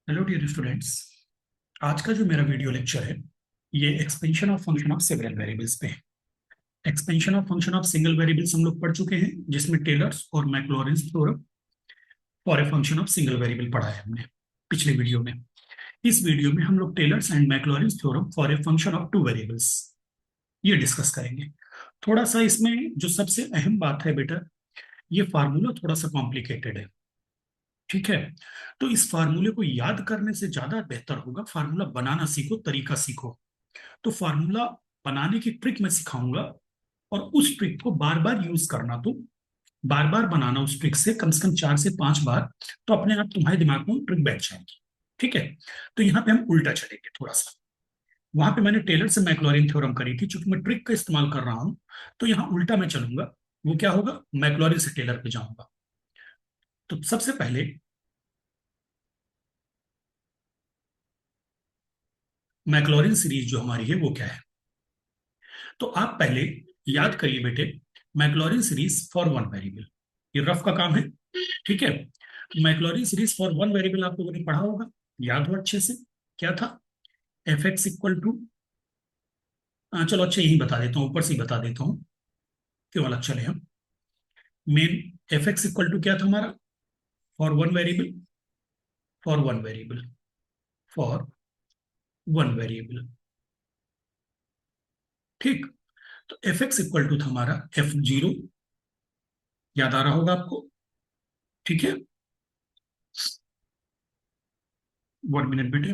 Hello dear students. आज का जो मेरा वीडियो लेक्चर है ये expansion of function of several variables पे है। Expansion of function of single variables हम लोग पढ़ चुके हैं, जिसमें टेलर्स और Maclaurin's theorem for a function of single variable पढ़ा है हमने पिछले वीडियो में। इस वीडियो में हम लोग Taylor's and Maclaurin's theorem for a function of two variables ये डिस्कस करेंगे। थोड़ा सा इसमें जो सबसे अहम बात है बेटा, ये फार्मूला थोड़ा सा कॉम्प्लिकेटेड है। ठीक है, तो इस फार्मूले को याद करने से ज्यादा बेहतर होगा फार्मूला बनाना सीखो, तरीका सीखो। तो फार्मूला बनाने की ट्रिक मैं सिखाऊंगा और उस ट्रिक को बार बार यूज करना। तो बार बार बनाना उस ट्रिक से कम 4 से 5 बार, तो अपने आप तुम्हारे दिमाग में ट्रिक बैठ जाएगी। ठीक है, तो यहाँ पे हम उल्टा चलेंगे थोड़ा सा। वहां पे मैंने टेलर से मैक्लॉरिन थ्योरम करी थी, चूंकि मैं ट्रिक का इस्तेमाल कर रहा हूं तो यहाँ उल्टा मैं चलूंगा। वो क्या होगा, मैक्लॉरिन से टेलर पे जाऊंगा। तो सबसे पहले मैक्लॉरिन सीरीज जो हमारी है वो क्या है, तो आप पहले याद करिए बेटे। Maclaurin series for one variable, ये रफ का काम है। ठीक है, Maclaurin series for one variable आप लोगों ने पढ़ा होगा, याद हो अच्छे से। क्या था, एफ एक्स इक्वल टू, चलो अच्छा यही बता देता हूँ, ऊपर से ही बता देता हूँ, क्यों अलग चले हम। Main f x equal to क्या था हमारा, for one variable, for one variable, for one variable. ठीक, तो एफ एक्स इक्वल टू था हमारा एफ जीरो, याद आ रहा होगा आपको। ठीक है, 1 मिनट बेटे।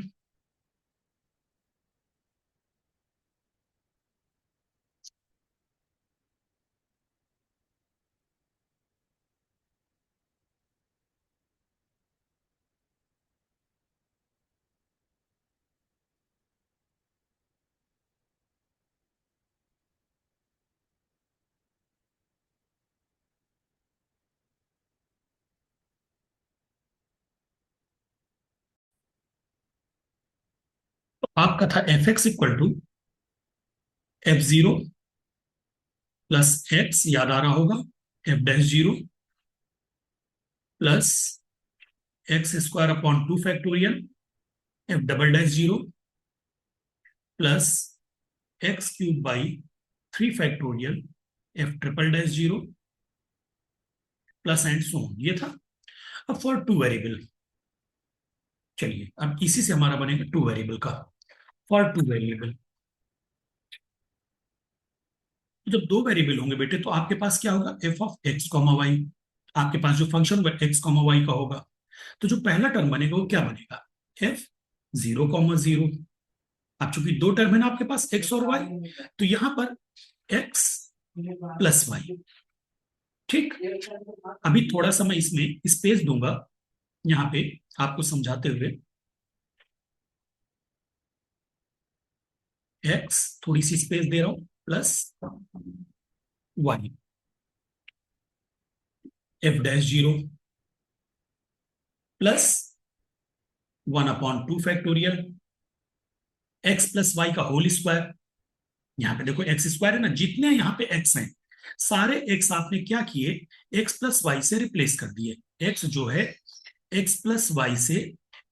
तो आपका था f x equal to F zero plus x, याद आ रहा होगा, f dash zero plus x square upon 2 factorial f double dash zero plus x cube by 3 factorial f triple dash zero plus and so on, ये था। अब for two variable, चलिए अब इसी से हमारा बनेगा टू वेरिएबल का। फॉर टू वेरिएबल, जब दो वेरिएबल होंगे बेटे तो आपके पास क्या होगा, F of x comma y. आपके पास जो फंक्शन होगा एक्स कॉमा वाई का होगा। तो जो पहला टर्म बनेगा वो क्या बनेगा, एफ जीरो कॉमा जीरो। अब चूंकि दो टर्म है ना आपके पास, एक्स और वाई, तो यहां पर एक्स प्लस वाई। ठीक, अभी थोड़ा सा मैं इसमें स्पेस दूंगा यहाँ पे आपको समझाते हुए। एक्स, थोड़ी सी स्पेस दे रहा हूं, plus Y f dash zero plus 1/2 factorial x plus Y का होल स्क्वायर। यहाँ पे देखो एक्स स्क्वायर है ना, जितने यहाँ पे एक्स हैं सारे एक्स आपने क्या किए, एक्स प्लस वाई से रिप्लेस कर दिए। एक्स जो है एक्स प्लस वाई से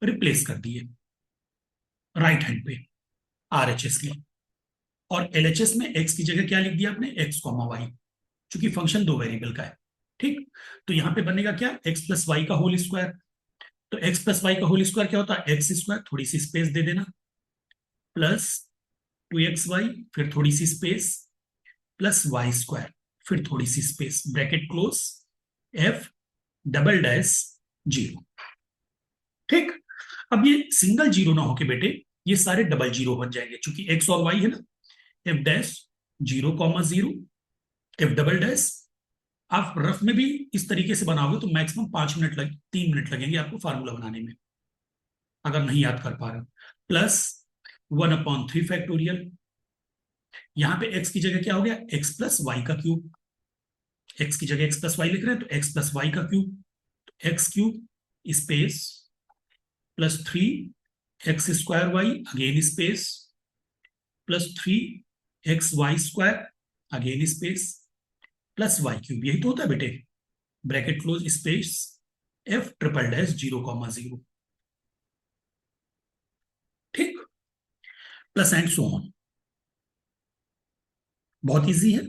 रिप्लेस कर दिए राइट हैंड पे आर एच एस में। और एल एच एस में एक्स की जगह क्या लिख दिया आपने, एक्स कॉमा वाई, क्योंकि फंक्शन दो वेरिएबल का है। ठीक, तो यहाँ पे बनेगा क्या, एक्स प्लस वाई का होल स्क्वायर। तो एक्स प्लस वाई का होल स्क्वायर क्या होता है, एक्स स्क्वायर, थोड़ी सी स्पेस दे देना, प्लस 2xy, फिर थोड़ी सी स्पेस, प्लस वाई स्क्वायर, फिर थोड़ी सी space, bracket close, F double dash zero. ठीक, अब ये सिंगल जीरो ना होके बेटे ये सारे डबल जीरो बन जाएंगे, क्योंकि एक्स और वाई है ना। F dash zero comma zero F double dash. आप रफ में भी इस तरीके से बनाओगे तो मैक्सिमम 5 मिनट 3 मिनट लगेंगे आपको फार्मूला बनाने में, अगर नहीं याद कर पा रहे हो। प्लस 1/3 फैक्टोरियल, यहाँ पे एक्स की जगह क्या हो गया, एक्स प्लस वाई का क्यूब। एक्स की जगह एक्स प्लस वाई लिख रहे हैं तो एक्स प्लस वाई का cube, x cube space plus 3 x square y again space plus 3 x y square again space plus y cube, यही तो होता है बेटे, bracket close space f triple dash zero comma zero. ठीक, plus and so on. बहुत easy है,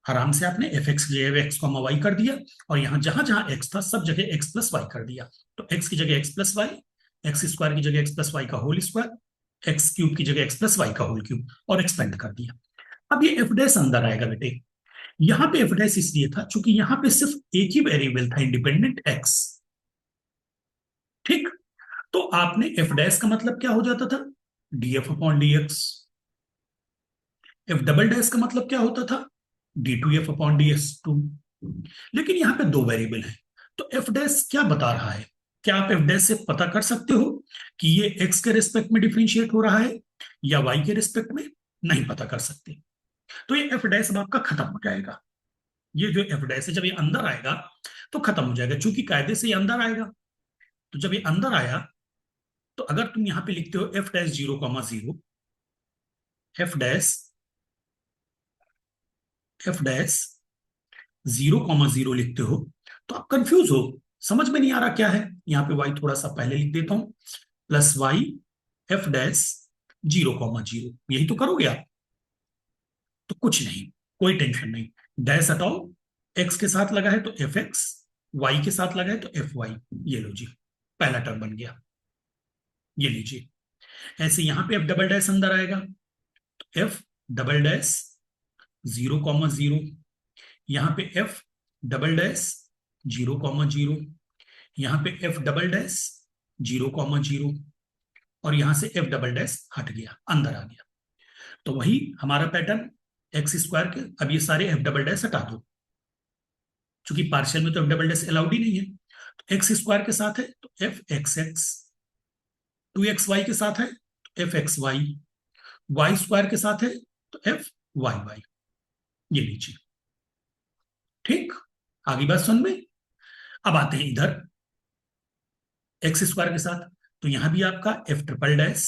आराम से आपने एफ एक्स की जगह एक्स कॉमा वाई कर दिया, और यहां जहां जहां एक्स था सब जगह एक्स प्लस वाई कर दिया। तो एक्स की जगह x plus y, x square की जगह एक्स प्लस वाई का होल स्क्वायर, एक्स क्यूब की जगह एक्स प्लस वाई का होल क्यूब, और एक्सपेंड कर दिया। अब ये एफ डैश अंदर आएगा बेटे। यहां पे एफ डैश इसलिए था क्योंकि यहां पे सिर्फ एक ही वेरिएबल था, इंडिपेंडेंट एक्स। ठीक, तो आपने एफ डैश का मतलब क्या हो जाता था, d f upon d x. F double dash का मतलब क्या होता था, d two f upon d x two. लेकिन यहाँ पे दो वेरिएबल हैं, तो एफ डैश क्या बता रहा है, क्या आप एफ डैश से पता कर सकते हो कि ये एक्स के रिस्पेक्ट में डिफरेंशिएट हो रहा है या वाई के रिस्पेक्ट में? नहीं पता कर सकते। तो ये एफ डैश अब आपका खत्म हो जाएगा। ये जो एफ डैश है जब ये अंदर आएगा तो खत्म हो जाएगा, क्योंकि कायदे से ये अंदर आएगा। तो जब ये अंदर आया, तो अगर तुम यहां पे लिखते हो F dash zero comma zero, F dash, F dash zero comma zero लिखते हो, तो आप कंफ्यूज हो, समझ में नहीं आ रहा क्या है। यहाँ पे वाई थोड़ा सा पहले लिख देता हूं, plus Y f dash zero comma zero, यही तो करोगे आप। तो कुछ नहीं, कोई टेंशन नहीं, डैश हटाओ, एक्स के साथ लगा है तो एफ एक्स, वाई के साथ लगा है तो एफ वाई। ये लो जी, पहला टर्म बन गया, ये लीजिए। ऐसे यहां पे एफ डबल डैश अंदर आएगा, तो F double dash zero comma zero, यहां पे F double dash zero comma zero, यहां पे F double dash zero comma zero, और यहां से एफ डबल डैश हट गया, अंदर आ गया। तो वही हमारा पैटर्न एक्स स्क्वायर के। अब ये सारे एफ डबल डैश हटा दो, क्योंकि पार्शियल में तो एफ डबल डैश अलाउड ही नहीं है। तो एक्स स्क्वायर के साथ है तो F x x, two x y के साथ है तो F x y, y square के साथ है तो एफ वाई वाई। ये लीजिए, ठीक, आगे बात सुन में। अब आते हैं इधर एक्स स्क्वायर के साथ, तो यहां भी आपका F triple dash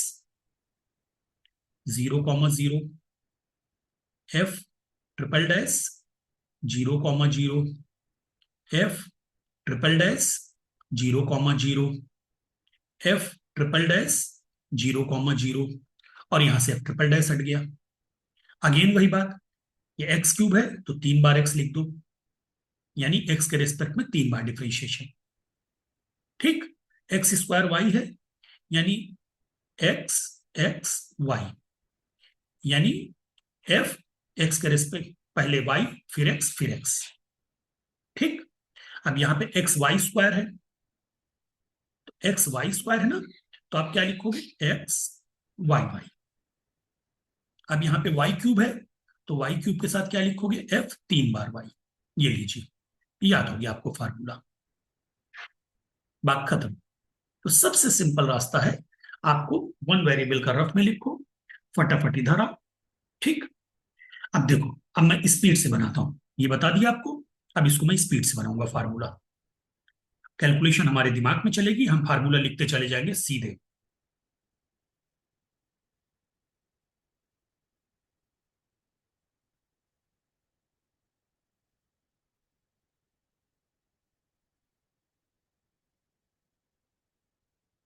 zero comma zero, F triple dash zero comma zero, F triple dash zero comma zero, F triple dash zero comma zero, और यहां से एफ ट्रिपल डैश हट गया। अगेन वही बात, ये एक्स क्यूब है तो 3 बार एक्स लिख दो, यानी एक्स के रिस्पेक्ट में 3 बार डिफ्रेंशिएशन। ठीक, एक्स स्क्वायर वाई है, यानी एक्स एक्स वाई, यानी एफ एक्स के रिस्पेक्ट पहले वाई फिर एक्स फिर एक्स। ठीक, अब यहां पे एक्स वाई स्क्वायर है, तो एक्स वाई स्क्वायर है ना, तो आप क्या लिखोगे, एक्स वाई वाई। अब यहां पे वाई क्यूब है, तो वाई क्यूब के साथ क्या लिखोगे, एफ 3 बार वाई। ये लीजिए, याद हो गया आपको फार्मूला, बात खत्म। तो सबसे सिंपल रास्ता है, आपको वन वेरिएबल का रफ में लिखो, फटाफट इधर आओ। ठीक, अब देखो, अब मैं स्पीड से बनाता हूं, ये बता दिया आपको। अब इसको मैं स्पीड से बनाऊंगा फार्मूला, कैलकुलेशन हमारे दिमाग में चलेगी, हम फार्मूला लिखते चले जाएंगे सीधे।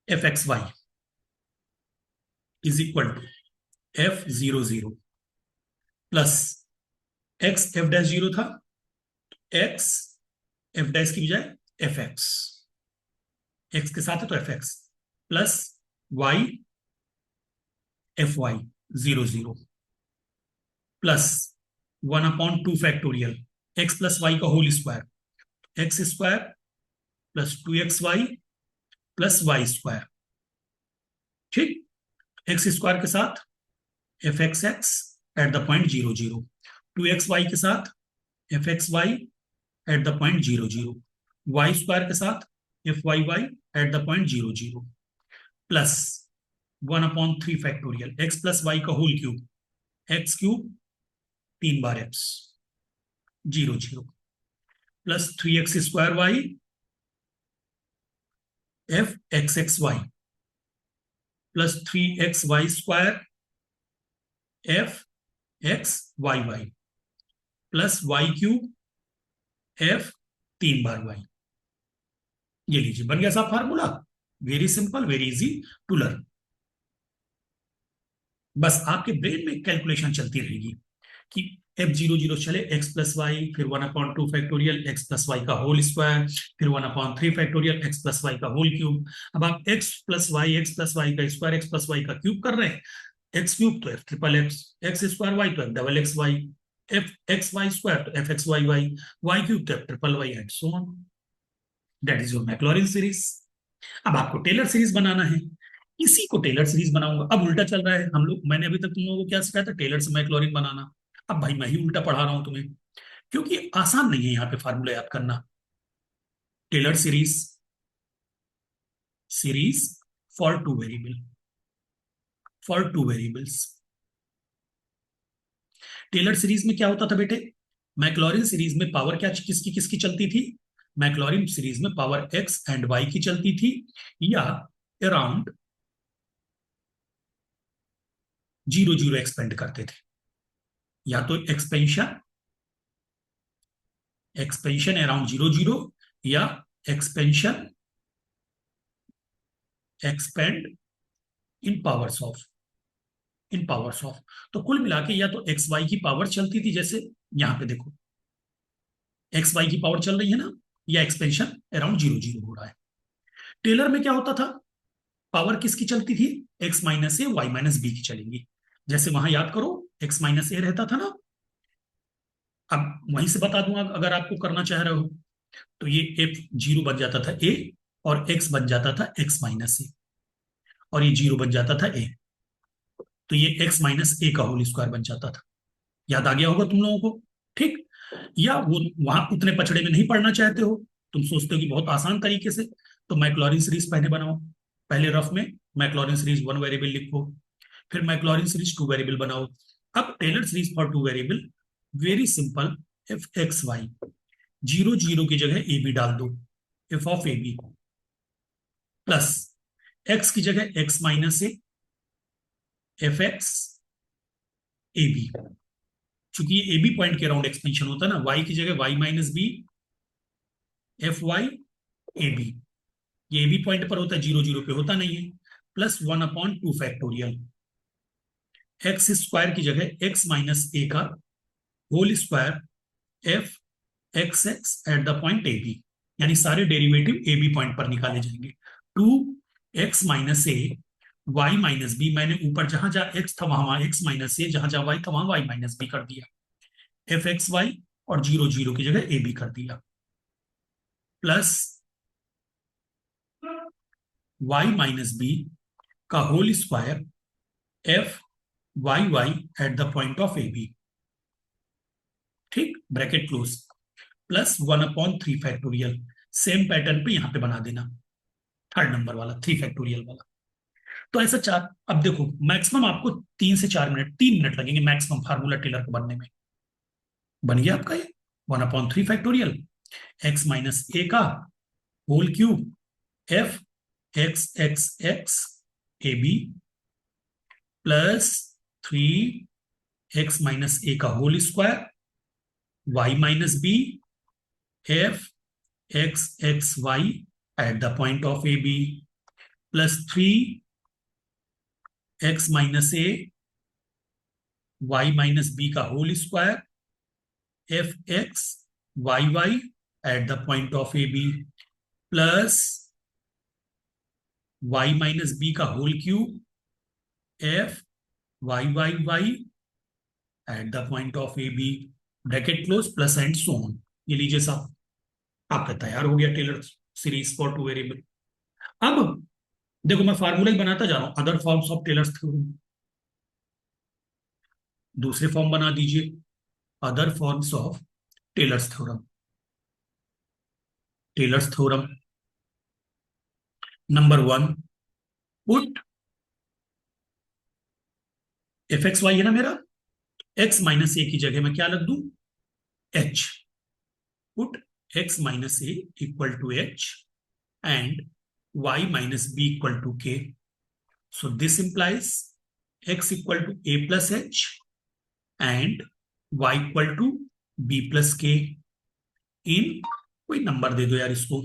F x Y is equal to F zero zero plus x F dash zero था, एक्स एफ डैश की बजाय एफ एक्स, एक्स के साथ है तो F x, plus Y F Y zero zero, plus 1/2 factorial x plus Y का whole square, x square plus 2xy plus Y square. ठीक, x square के साथ F x x at the point zero zero, 2xy के साथ F x y at the point zero zero, y square के साथ F Y y at the point zero zero, plus 1/3 factorial x plus Y का whole cube, x cube 3 बार x zero zero, plus 3x² y F x x Y, plus 3xy² F x y y, plus y cube F 3 बार y. ये लीजिए, बन गया साहब फार्मूला। Very simple, very easy to learn. बस आपके ब्रेन में कैलकुलेशन चलती रहेगी कि F00 चले एक्स प्लस वाई, फिर 1/2 फैक्टोरियल एक्स प्लस वाई का होल स्क्वायर, फिर 1/3 फैक्टोरियल एक्स प्लस वाई का होल क्यूब। अब आप एक्स प्लस वाई का स्क्वायर एक्स प्लस वाई का क्यूब कर रहे हैं। एक्स क्यूब तो F triple x, x square y तो F double x y, F x y square तो F x y y, y cube तो F triple y and so on. That is your Maclaurin series. अब आपको Taylor series बनाना है, इसी को Taylor series बनाऊंगा। अब उल्टा चल रहा है हम लोग, मैंने अभी तक तुम लोगों को क्या सिखाया था, टेलर से मैक्लॉरिन बनाना। अब भाई मैं ही उल्टा पढ़ा रहा हूं तुम्हें, क्योंकि आसान नहीं है यहाँ पे फार्मूला याद करना। Taylor series, series for two variable, for two variables. Taylor series में क्या होता था बेटे, मैक्लॉरिन सीरीज में पावर क्या किसकी किसकी चलती थी, मैक्लॉरिन सीरीज में पावर एक्स एंड वाई की चलती थी, या अराउंड 0 0 एक्सपेंड करते थे। या तो एक्सपेंशन, एक्सपेंशन अराउंड 0 0, या expansion expand in powers of, in powers of. तो कुल मिला के या तो एक्स वाई की पावर चलती थी, जैसे यहां पे देखो एक्स वाई की पावर चल रही है ना, या एक्सपेंशन अराउंड 0 0 हो रहा है। टेलर में क्या होता था, पावर किसकी चलती थी, x minus A Y minus B की चलेंगी। जैसे वहां याद करो एक्स माइनस ए रहता था ना, अब वहीं से बता दूंगा अगर आपको करना चाह रहे हो। तो ये F0 बन जाता था ए, और एक्स बन जाता था एक्स माइनस ए, और ये 0 बन जाता था ए। तो ये एक्स माइनस ए का होल स्क्वायर बन जाता था। याद आ गया होगा तुम लोगों को, ठीक। या वो वहां उतने पचड़े में नहीं पढ़ना चाहते हो, तुम सोचते हो कि बहुत आसान तरीके से, तो मैक्लॉरिन सीरीज पहले बनाओ। पहले रफ में मैक्लॉरिन सीरीज 1 वेरिएबल लिखो, फिर मैक्लॉरिन सीरीज 2 वेरिएबल बनाओ। अब Taylor series for 2 variable, very simple, f x y, 0 0 की जगह ए बी डाल दो, f of A B, plus x की जगह x minus a, f x A b. चूंकि ये ए बी पॉइंट के अराउंड एक्सपेंशन होता है ना, वाई की जगह Y minus B, F Y ए बी। ये ए बी पॉइंट पर होता है, 0 0 पे होता नहीं है। प्लस 1/2 फैक्टोरियल, एक्स स्क्वायर की जगह एक्स माइनस ए का whole square, F x x at the point A b. यानी सारे डेरिवेटिव ए बी पॉइंट पर निकाले जाएंगे। 2x - a y - b, मैंने ऊपर जहां जहां एक्स था वहां वहां एक्स माइनस ए, जहां जहां वाई था वहां वाई माइनस बी कर दिया, एफ एक्स वाई, और 0 0 की जगह ए बी कर दिया, प्लस वाई माइनस बी का whole square, F Y y at the point of A B, ठीक, bracket close, plus 1/3 factorial. Same pattern पे यहां पे बना देना, थर्ड नंबर वाला 3 फैक्टोरियल वाला। तो ऐसा चार, अब देखो मैक्सिमम आपको 3 से 4 मिनट, 3 मिनट लगेंगे मैक्सिमम फार्मूला टेलर को बनने में। बन गया आपका ये 1/3 फैक्टोरियल, एक्स माइनस ए का whole cube, F x x x A B, plus 3x - a का whole square, Y minus B, F x x y at the point of A B, plus 3x - a y minus B का whole square, F x y y at the point of A B, plus Y minus B का whole cube, F Y y y at the point of A B, bracket close, plus and so on. ये लीजिए साहब, आपका तैयार हो गया Taylor series for 2 variable. अब देखो मैं फार्मूला ही बनाता जा रहा हूं, other forms of Taylor's theorem, दूसरे फॉर्म बना दीजिए, other forms of Taylor's theorem. Taylor's theorem number 1, put f x y है ना मेरा, एक्स माइनस ए की जगह मैं क्या रख दूं, H, put x minus A equal to H and Y minus B equal to K. So this implies x equal to A plus H and y equal to B plus के in, कोई number दे दो यार इसको,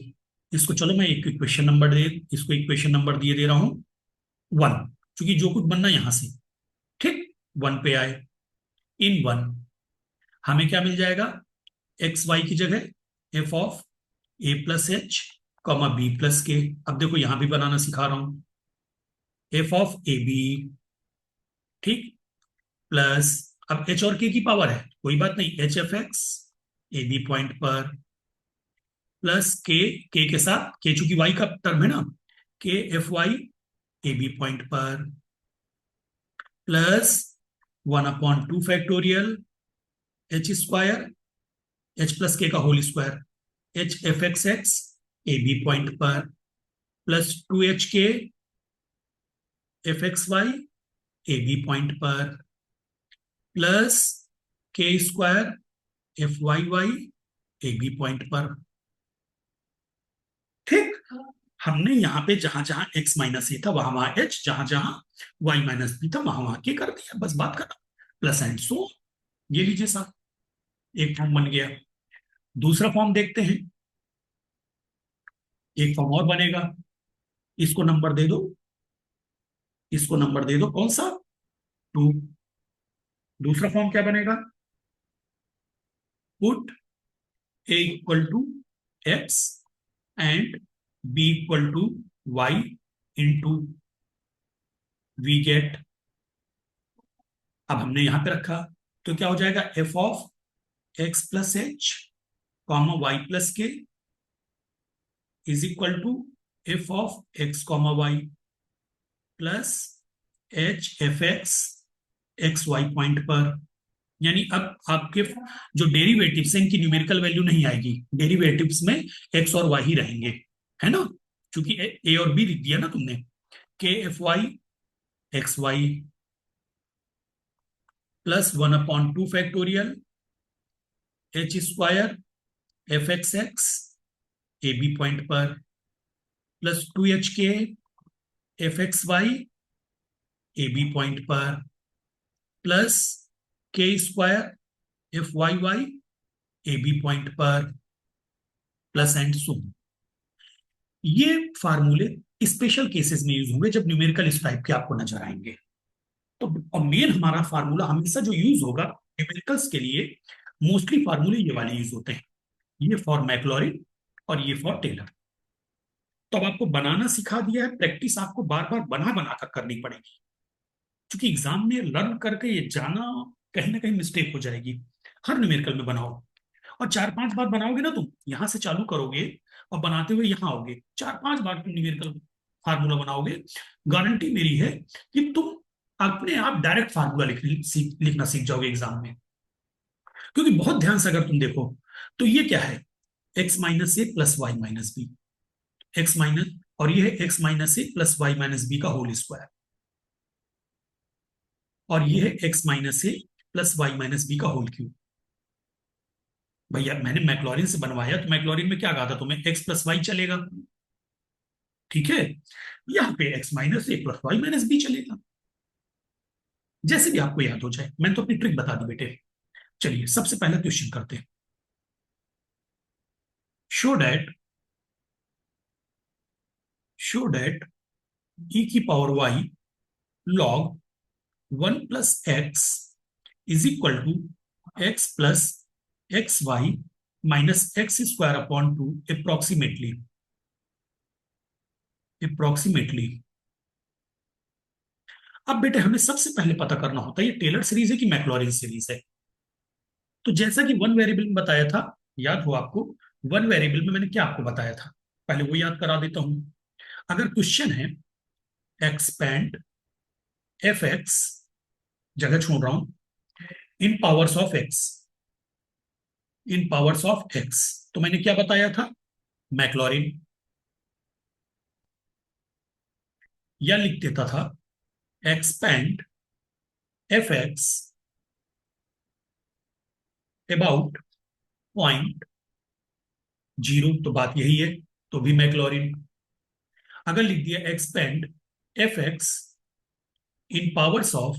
इसको चलो मैं एक equation number दे, इसको इक्वेशन नंबर दिए दे रहा हूं 1, क्योंकि जो कुछ बनना यहां से, 1 पे आए, इन 1 हमें क्या मिल जाएगा, एक्स वाई की जगह f of a plus H comma b plus k. अब देखो यहां भी बनाना सिखा रहा हूं, एफ ऑफ ए बी, ठीक, प्लस, अब एच और के की पावर है कोई बात नहीं, h F x A B point पर, प्लस के के साथ, के चूंकि वाई का टर्म है ना, K F Y A B point पर, plus 1/2 factorial H square, H plus के का whole square, H F x A B point पर, plus 2 HK F x Y A B point पर, प्लस के square F Y Y A B point पर। ठीक, हमने यहां पे जहां जहां एक्स माइनस ए था वहां वहां एच, जहां जहां वाई माइनस बी था वहां वहां के कर दिया, बस बात खत्म, प्लस एंड सो। ये लीजिए साहब, एक फॉर्म बन गया। दूसरा फॉर्म देखते हैं, एक फॉर्म और बनेगा, इसको नंबर दे दो, इसको नंबर दे दो, कौन सा, 2। दूसरा फॉर्म क्या बनेगा, put A equal to X and B equal to Y into we get. अब हमने यहां पे रखा तो क्या हो जाएगा, F of x plus H comma Y plus के is equal to F of x comma Y plus H F x x Y point पर। यानी अब आपके जो डेरिवेटिव्स हैं इनकी न्यूमेरिकल वैल्यू नहीं आएगी, डेरिवेटिव्स में एक्स और वाई ही रहेंगे, है ना, क्योंकि ए और बी लिख दिया ना तुमने, K F Y x Y plus 1/2 factorial H square F x A B point पर, plus 2 HK F x Y A B point पर, प्लस के square F Y Y A B point पर, plus and so. ये फार्मूले special cases में use होंगे जब numerical इस टाइप के आपको नजर आएंगे। तो और मेन हमारा फार्मूला हमेशा जो यूज होगा न्यूमेरिकल्स के लिए, मोस्टली फार्मूले ये वाले यूज होते हैं, ये फॉर मैक्लॉरिन और ये फॉर टेलर। तो अब आपको बनाना सिखा दिया है, प्रैक्टिस आपको बार बार बना बना कर करनी पड़ेगी, क्योंकि एग्जाम में लर्न करके ये जाना कहीं ना कहीं मिस्टेक हो जाएगी। हर न्यूमेरिकल में बनाओ, और 4-5 बार बनाओगे ना तुम, यहां से चालू करोगे और बनाते हुए यहां आओगे, 4-5 बार तुम न्यूमेरिकल फार्मूला बनाओगे, गारंटी मेरी है कि तुम अपने आप डायरेक्ट फार्मूला लिखना सीख जाओगे एग्जाम में। क्योंकि बहुत ध्यान से अगर तुम देखो तो ये क्या है, X minus A plus Y minus B, X minus, और ये है X minus A plus Y minus B का होल स्क्वायर, और ये है X minus A plus Y minus B का होल क्यूब। भैया मैंने मैक्लॉरिन से बनवाया तो मैक्लॉरिन में क्या कहा था तुम्हें, एक्स प्लस वाई चलेगा, ठीक है, यहाँ पे x minus A plus Y minus B चलेगा, जैसे भी आपको याद हो जाए, मैंने तो अपनी ट्रिक बता दी बेटे। चलिए सबसे पहला क्वेश्चन करते हैं, शो डैट ई की power y log 1 + x is equal to x plus x Y minus x square upon 2 approximately. अब बेटे हमें सबसे पहले पता करना होता है ये टेलर सीरीज है कि मैक्लॉरिन सीरीज है। तो जैसा कि वन वेरिएबल में बताया था, याद हो आपको, वन वेरिएबल में मैंने क्या आपको बताया था, पहले वो याद करा देता हूं। अगर क्वेश्चन है एक्सपेंड एफ एक्स, जगह छोड़ रहा हूं, in powers of X, in powers of X, तो मैंने क्या बताया था, मैक्लॉरिन, या लिख देता था expand F X about point zero, तो बात यही है, तो भी मैक्लॉरिन। अगर लिख दिया expand F x in powers of,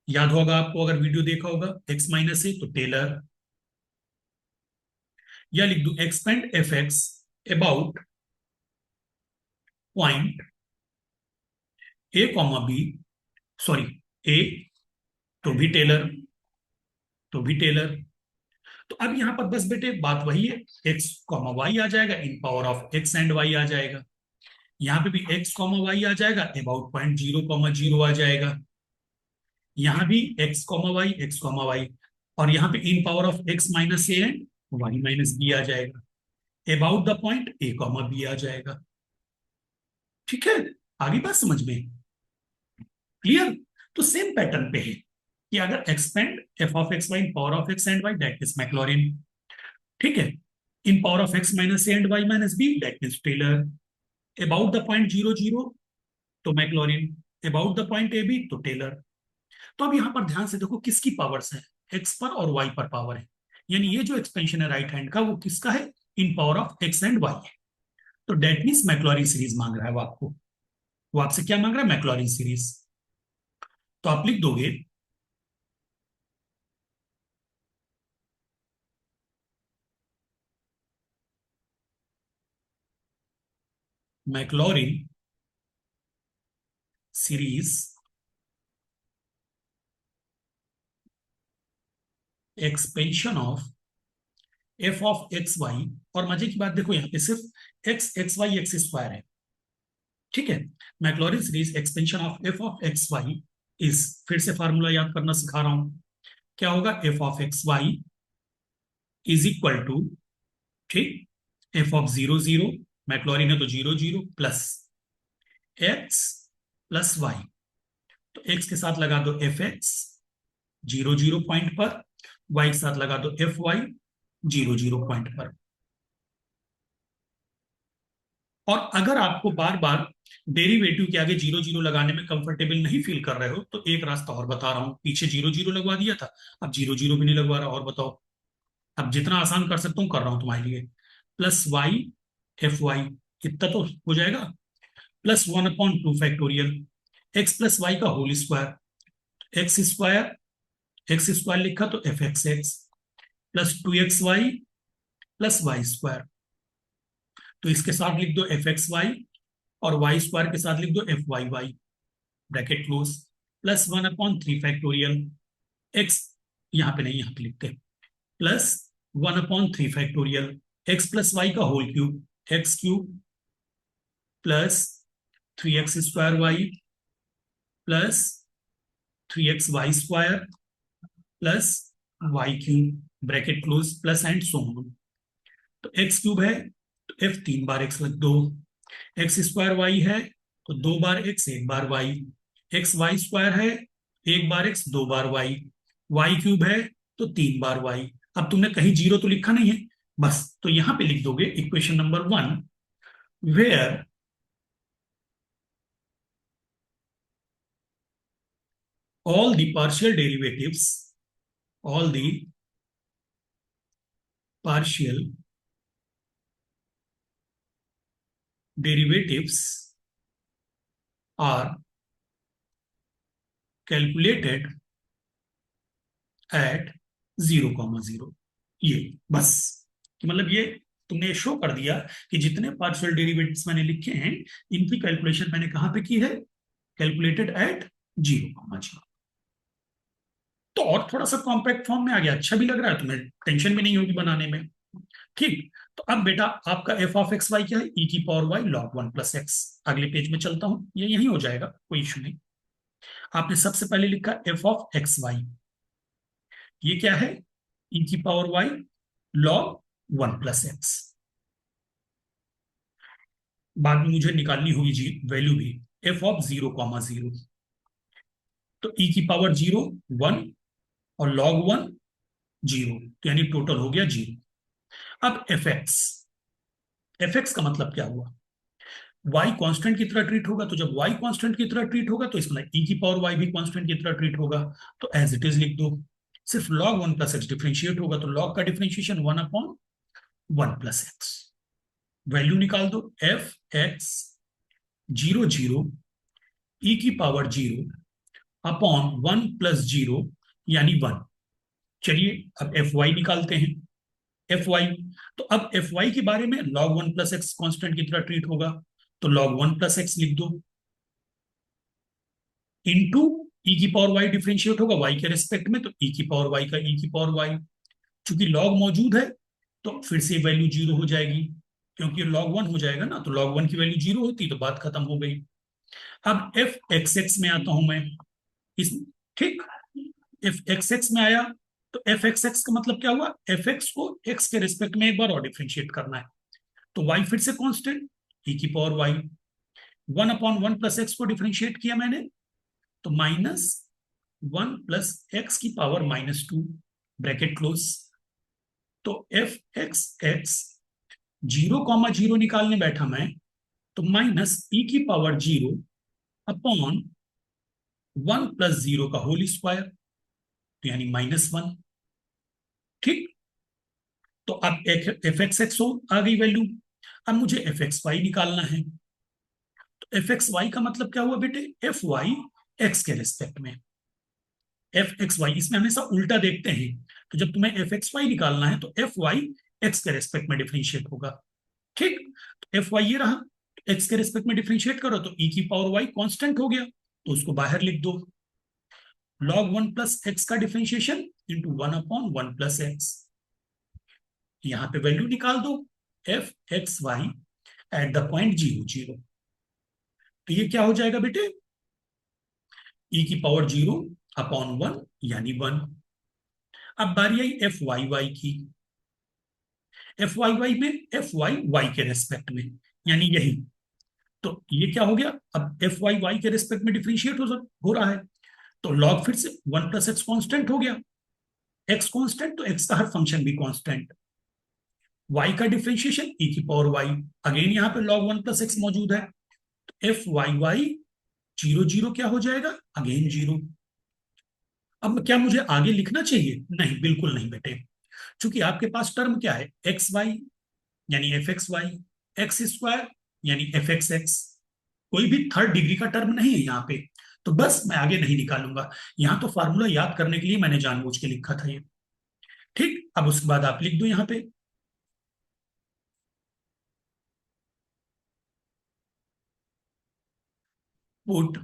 याद होगा आपको अगर वीडियो देखा होगा, एक्स माइनस ए तो टेलर, या लिख दू expand F X about point A comma B sorry, A तो भी टेलर, तो भी टेलर। तो अब यहां पर बस बेटे बात वही है, एक्स कॉमा वाई आ जाएगा, in power of X and Y आ जाएगा। यहाँ पे भी एक्स कॉमा वाई आ जाएगा, about point zero comma zero आ जाएगा। यहाँ भी एक्स कॉमा वाई, और यहाँ पे in power of x minus A and Y minus B आ जाएगा। About the point A comma B आ जाएगा। ठीक है, आगे बात समझ में क्लियर? तो सेम पैटर्न पे है कि अगर expand F of x Y in power of X and Y, that is Maclaurin. ठीक है, in power of x minus A and Y minus B, that is Taylor. About the point zero zero, तो Maclaurin. About the point A B, तो Taylor. तो अब यहां पर ध्यान से देखो किसकी पावर्स है, एक्स पर और वाई पर पावर है। यानी ये जो एक्सपेंशन है राइट हैंड का, वो किसका है, in power of X and Y है। तो डेट मीन्स मैक्लॉरिन सीरीज मांग रहा है वो आपको। वो आपसे क्या मांग रहा है, मैक्लॉरिन सीरीज। तो आप लिख दोगे Maclaurin series expansion of f of x Y. और मजे की बात देखो, यहां पे सिर्फ x x Y x square है। ठीक है, Maclaurin series expansion of f of x Y is, फिर से फार्मूला याद करना सिखा रहा हूं, क्या होगा, F of x Y is equal to, ठीक, F of zero zero, Maclaurin है तो zero zero, plus x plus Y. तो एक्स के साथ लगा दो F X zero zero point पर, वाई के साथ लगा दो F Y zero zero point पर। और अगर आपको बार बार डेरिवेटिव के आगे जीरो जीरो लगाने में कंफर्टेबल नहीं फील कर रहे हो, तो एक रास्ता और बता रहा हूं, पीछे जीरो जीरो लगवा दिया था, अब जीरो जीरो भी नहीं लगवा रहा, और बताओ। अब जितना आसान कर सकता हूं कर रहा हूं तुम्हारे लिए। प्लस वाई एफ वाई, कितना तो हो जाएगा, plus one upon two factorial x plus Y का whole square, x square, x square लिखा तो F x x, plus two x Y plus Y square. तो इसके साथ लिख दो एफ एक्स वाई, और वाई स्क्वायर के साथ लिख दो F Y Y, bracket close, plus one upon three factorial X, यहां पे नहीं, यहां पे लिखते, plus one upon three factorial x plus Y का whole cube, x cube, plus three x square y, plus three x y square, plus y cube, bracket close, plus and so on. तो x cube है तो F तीन बार x लिख दो, x square Y है तो दो बार एक्स एक बार वाई, एक्स वाई स्क्वायर है एक बार एक्स दो बार वाई, वाई क्यूब है तो तीन बार वाई। अब तुमने कहीं जीरो तो लिखा नहीं है, बस तो यहां पे लिख दोगे equation number one, where all the partial derivatives, all the partial derivatives are calculated at zero comma zero. ये बस, कि मतलब ये तुमने शो कर दिया कि जितने पार्शियल डेरिवेटिव्स मैंने लिखे हैं, इनकी कैलकुलेशन मैंने कहां पे की है, calculated at zero comma zero. तो और थोड़ा सा कॉम्पैक्ट फॉर्म में आ गया, अच्छा भी लग रहा है, तुम्हें टेंशन भी नहीं होगी बनाने में। ठीक, तो अब बेटा आपका एफ ऑफ एक्स वाई क्या है, ई की power y log one plus x. अगले पेज में चलता हूं, ये यही हो जाएगा, कोई इशू नहीं। आपने सबसे पहले लिखा एफ ऑफ एक्स वाई, ये क्या है, ई की power y log one plus x. बाद में मुझे निकालनी होगी जी वैल्यू भी, f of zero comma zero, तो ई की पावर जीरो वन, और लॉग वन जीरो, तो यानी टोटल हो गया जीरो। अब एफ एक्स का मतलब क्या हुआ, y कांस्टेंट की तरह ट्रीट होगा, तो जब y कांस्टेंट की तरह ट्रीट होगा तो इसमें e की पावर y भी कांस्टेंट की तरह ट्रीट होगा, तो एज इट इज लिख दो। सिर्फ log one plus x differentiate होगा, तो log का differentiation one upon one plus x. Value निकाल दो, एफ एक्स जीरो जीरो ई की power zero upon one plus zero, यानी वन। चलिए अब एफ वाई निकालते हैं, एफ वाई। तो अब एफ वाई के बारे में, log one plus x constant की तरह ट्रीट होगा, तो log वन प्लस एक्स लिख दो, इंटू ई की पावर वाई डिफरेंशिएट होगा वाई के रेस्पेक्ट में, तो ई की पावर वाई का ई की पावर वाई, चूंकि लॉग मौजूद है तो फिर से वैल्यू जीरो हो जाएगी, क्योंकि लॉग वन हो जाएगा ना, तो लॉग वन की वैल्यू जीरो होती तो बात खत्म हो गई। अब एफ एक्स एक्स में आता हूं मैं इस, ठीक, एफ एक्स एक्स में आया, तो एफ एक्स एक्स का मतलब क्या हुआ, एफ एक्स को एक्स के रिस्पेक्ट में एक बार और डिफ्रेंशिएट करना है, तो वाई फिर से कांस्टेंट ई की power Y, one upon one plus X को डिफ्रेंशिएट किया मैंने, तो माइनस वन प्लस एक्स की power minus two, bracket close. तो F x X zero comma zero निकालने बैठा मैं, तो माइनस ई की power zero upon one plus zero का होल स्क्वायर, तो यानी माइनस वन। ठीक, तो अब एफ एक्स एक्स आ गई वैल्यू, अब मुझे एफ एक्स वाई निकालना है, तो एफ एक्स वाई का मतलब क्या हुआ बेटे, एफ वाई एक्स के रिस्पेक्ट में, एफ एक्स वाई इसमें हमेशा उल्टा देखते हैं, तो जब तुम्हें एफ एक्स वाई निकालना है तो एफ वाई एक्स के रेस्पेक्ट में डिफ्रेंशिएट होगा। ठीक, तो एफ वाई ये रहा, एक्स के रेस्पेक्ट में डिफ्रेंशिएट करो तो ई की पावर वाई कांस्टेंट हो गया, तो उसको बाहर लिख दो, लॉग वन प्लस एक्स का differentiation into one upon one plus x, यहां पे वैल्यू निकाल दो F x y at the point zero zero, तो ये क्या हो जाएगा बेटे, ई की पावर जीरो अपॉन वन यानी वन। अब बारी आई एफ वाई वाई की, एफ वाई वाई में एफ वाई वाई के रेस्पेक्ट में, यानी यही, तो ये क्या हो गया, अब एफ वाई वाई के रेस्पेक्ट में डिफ्रेंशिएट हो रहा है, तो लॉग फिर से वन प्लस एक्स कॉन्स्टेंट हो गया, एक्स कॉन्स्टेंट तो एक्स का हर फंक्शन भी कॉन्स्टेंट, वाई का डिफ्रेंशिएशन ई की पावर वाई, अगेन यहाँ पे लॉग वन प्लस एक्स मौजूद है, f Y y zero zero क्या हो जाएगा, अगेन जीरो। अब क्या मुझे आगे लिखना चाहिए, नहीं बिल्कुल नहीं बेटे, क्योंकि आपके पास टर्म क्या है, एक्स वाई यानी F x Y, x square यानी एफ एक्स एक्स, कोई भी थर्ड डिग्री का टर्म नहीं है यहाँ पे, तो बस मैं आगे नहीं निकालूंगा, यहाँ तो फार्मूला याद करने के लिए मैंने जानबूझ के लिखा था ये। ठीक, अब उसके बाद आप लिख दो यहाँ पे, put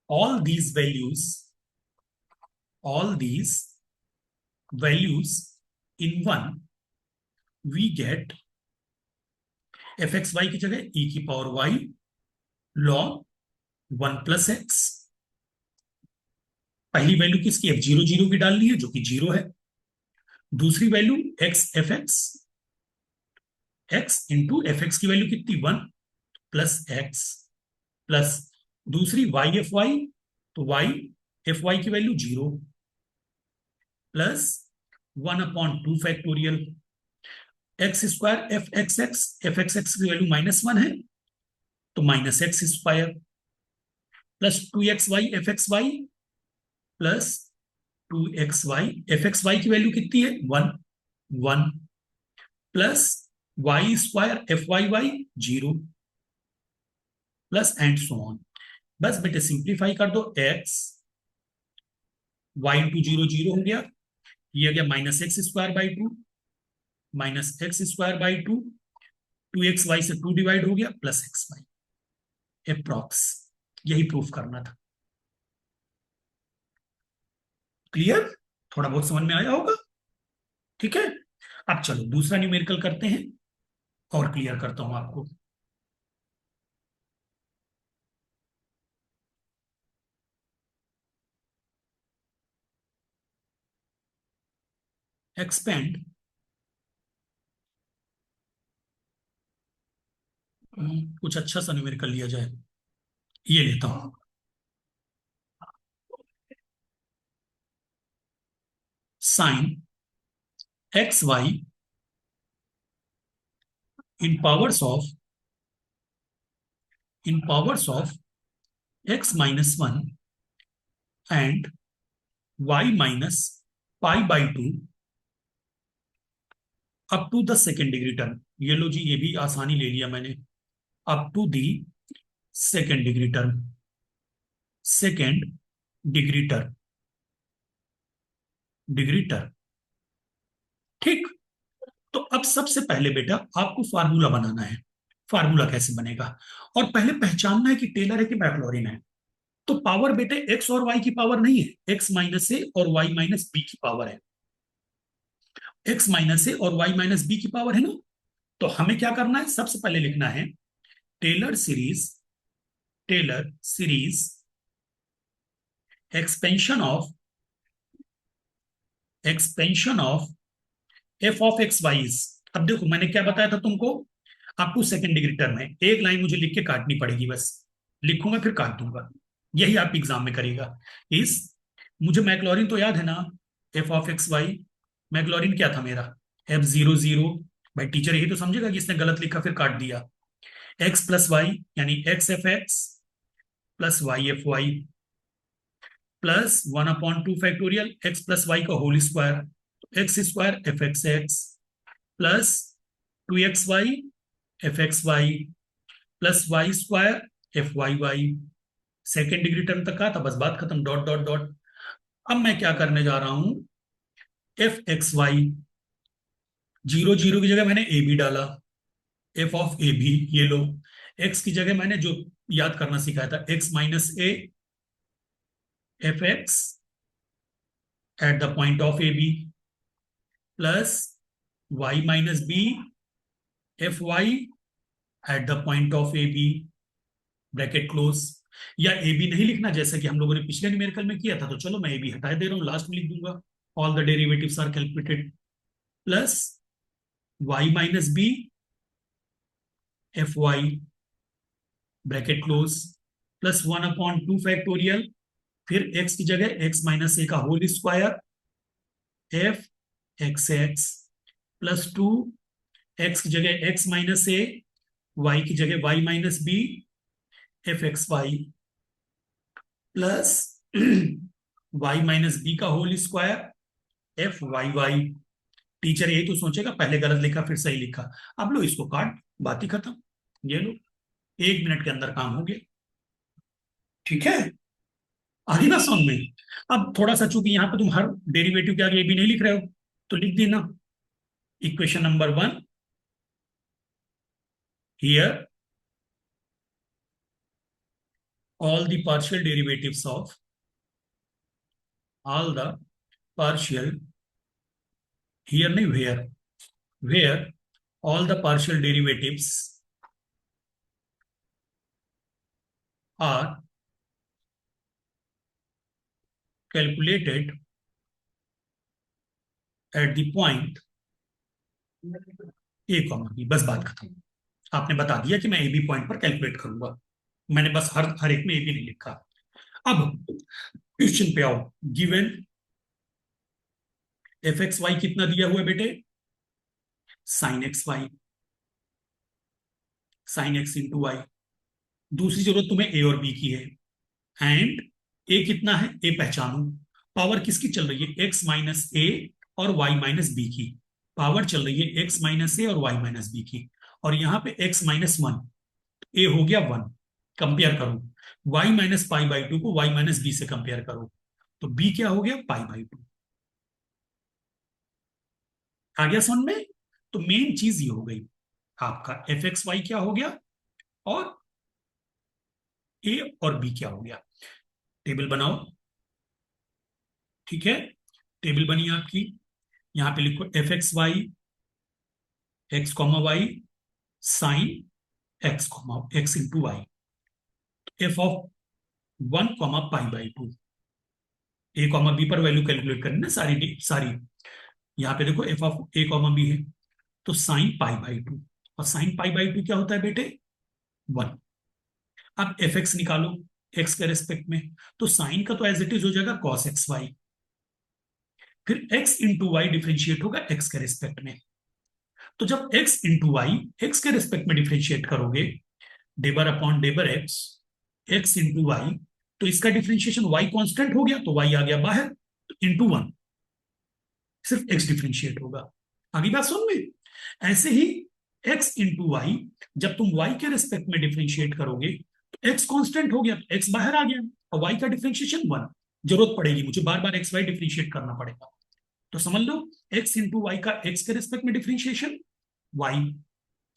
all these values, all these values in one, we get f x Y की जगह ई की power y log one plus x, पहली वैल्यू किसकी, एफ जीरो जीरो की डालनी है जो कि जीरो है, दूसरी value x F x, x into f x की वैल्यू कितनी, वन प्लस एक्स, प्लस दूसरी वाई एफ वाई, तो वाई एफ वाई की value zero, plus one upon two factorial x square F x x की value minus one है, तो minus x square, plus two x y F x Y, plus two x y F x Y की value कितनी है, one, one, plus Y square F Y y zero, plus and so on. बस बेटे simplify कर दो, x y into zero zero हो गया, ये आ गया minus x square by two, minus x square by two, two x y से टू डिवाइड हो गया, प्लस एक्स वाई अप्रॉक्स, यही प्रूफ करना था। क्लियर, थोड़ा बहुत समझ में आया होगा, ठीक है। अब चलो दूसरा न्यूमेरिकल करते हैं और क्लियर करता हूं आपको। एक्सपेंड कुछ अच्छा सा न्यूमेरिकल लिया जाए, ये लेता हूं, sine x Y in powers of x minus one and Y minus pi by two up to the second degree term, ये लो जी, ये भी आसानी ले लिया मैंने, up to the second degree term, second degree term, degree term. ठीक, तो अब सबसे पहले बेटा आपको फार्मूला बनाना है, फार्मूला कैसे बनेगा, और पहले पहचानना है कि टेलर है कि मैक्लॉरिन है। तो पावर बेटे एक्स और वाई की पावर नहीं है, एक्स माइनस ए और वाई माइनस बी की पावर है, एक्स माइनस ए और वाई माइनस बी की पावर है ना। तो हमें क्या करना है, सबसे पहले लिखना है Taylor series, Taylor series expansion of, expansion of f of x y. अब देखो मैंने क्या बताया था तुमको, आपको सेकंड डिग्री टर्म है, एक लाइन मुझे लिख के काटनी पड़ेगी, बस लिखूंगा फिर काट दूंगा, यही आप एग्जाम में करेगा। इस, मुझे मैक्लॉरिन तो याद है ना, f of x y, Maclaurin क्या था मेरा, एफ जीरो जीरो। भाई टीचर यही तो समझेगा कि इसने गलत लिखा फिर काट दिया। एक्स प्लस वाई यानी X F x plus Y F Y plus 1/2 factorial x plus Y का whole square, x square F x plus 2xy F x Y plus Y square F Y Y. Second degree term तक का था, बस बात खत्म, dot dot dot. अब मैं क्या करने जा रहा हूं, f x y, zero zero की जगह मैंने ए बी डाला, एफ ऑफ ए बी, ये लो। एक्स की जगह मैंने जो याद करना सिखाया था, x minus a f x at the point of A B plus Y minus B F y at the point of A B, bracket close. या ए बी नहीं लिखना जैसा कि हम लोगों ने पिछले न्यूमेरिकल में किया था, तो चलो मैं ए बी हटा दे रहा हूं, लास्ट में लिख दूंगा, all the derivatives are calculated, plus Y minus B F Y bracket close plus 1/2 factorial, फिर एक्स की जगह एक्स माइनस ए का whole square F x x plus 2, X की जगह एक्स माइनस ए, वाई की जगह Y minus B F x Y plus Y minus B का whole square F Y Y. Teacher यही तो सोचेगा पहले गलत लिखा फिर सही लिखा। अब लो इसको काट, बात ही खत्म, ये लो 1 मिनट के अंदर काम हो गया। ठीक है, आगे बात समझ में। अब थोड़ा सा चूंकि यहां पे तुम हर डेरिवेटिव के आगे ए भी नहीं लिख रहे हो, तो लिख देना equation number 1 here all the partial derivatives of all the partial, here नहीं where all the partial derivatives are calculated at the point a comma b, बस बात खत्म। आपने बता दिया कि मैं ए बी पॉइंट पर कैलकुलेट करूंगा, मैंने बस हर हर एक में ए बी नहीं लिखा। अब क्वेश्चन पे आओ, गिवन एफ एक्स वाई कितना दिया हुआ है बेटे, sine x Y, sine x into y. दूसरी जरूरत तुम्हें ए और बी की है, एंड ए कितना है, ए पहचानो, पावर किसकी चल रही है, एक्स माइनस ए और वाई माइनस बी की पावर चल रही है, एक्स माइनस ए और वाई माइनस बी की, और यहां पे एक्स माइनस वन, ए हो गया 1, कंपेयर करो, y minus pi by two को वाई माइनस बी से कंपेयर करो, तो बी क्या हो गया, पाई बाई टू। आ गया समझ में। तो मेन चीज ये हो गई, आपका एफ एक्स वाई क्या हो गया और ए और बी क्या हो गया। टेबल बनाओ, ठीक है, टेबल बनी आपकी, यहां पे लिखो f x Y, x comma y, sine x comma x into y, f of 1 comma pi by 2, a comma b पर वैल्यू कैलकुलेट करनी ना सारी सारी। यहाँ पे देखो f of a comma b है, तो साइन पाई बाई टू, और साइन पाई बाई टू क्या होता है बेटे, 1। अब एफ एक्स निकालो एक्स के रेस्पेक्ट में, तो साइन का तो एज इट इज हो जाएगा कॉस एक्स वाई, फिर एक्स इंटू वाई डिफ्रेंशिएट होगा एक्स के रेस्पेक्ट में। तो जब एक्स इंटू वाई एक्स के रेस्पेक्ट में डिफ्रेंशिएट करोगे, del upon del X, x into Y, तो इसका डिफ्रेंशिएशन वाई कांस्टेंट हो गया तो वाई आ गया बाहर, तो इंटू 1, सिर्फ एक्स डिफ्रेंशिएट होगा। आगे बात सुन में, ऐसे ही एक्स इंटू वाई, जब तुम वाई के रेस्पेक्ट में डिफ्रेंशिएट करोगे तो एक्स कांस्टेंट हो गया तो एक्स बाहर आ गया, और वाई का डिफ्रेंशिएशन 1, जरूरत पड़ेगी मुझे बार बार एक्स वाई डिफ्रेंशिएट करना पड़ेगा, तो समझ लो एक्स इंटू वाई का एक्स के रेस्पेक्ट में डिफ्रेंशिएशन वाई,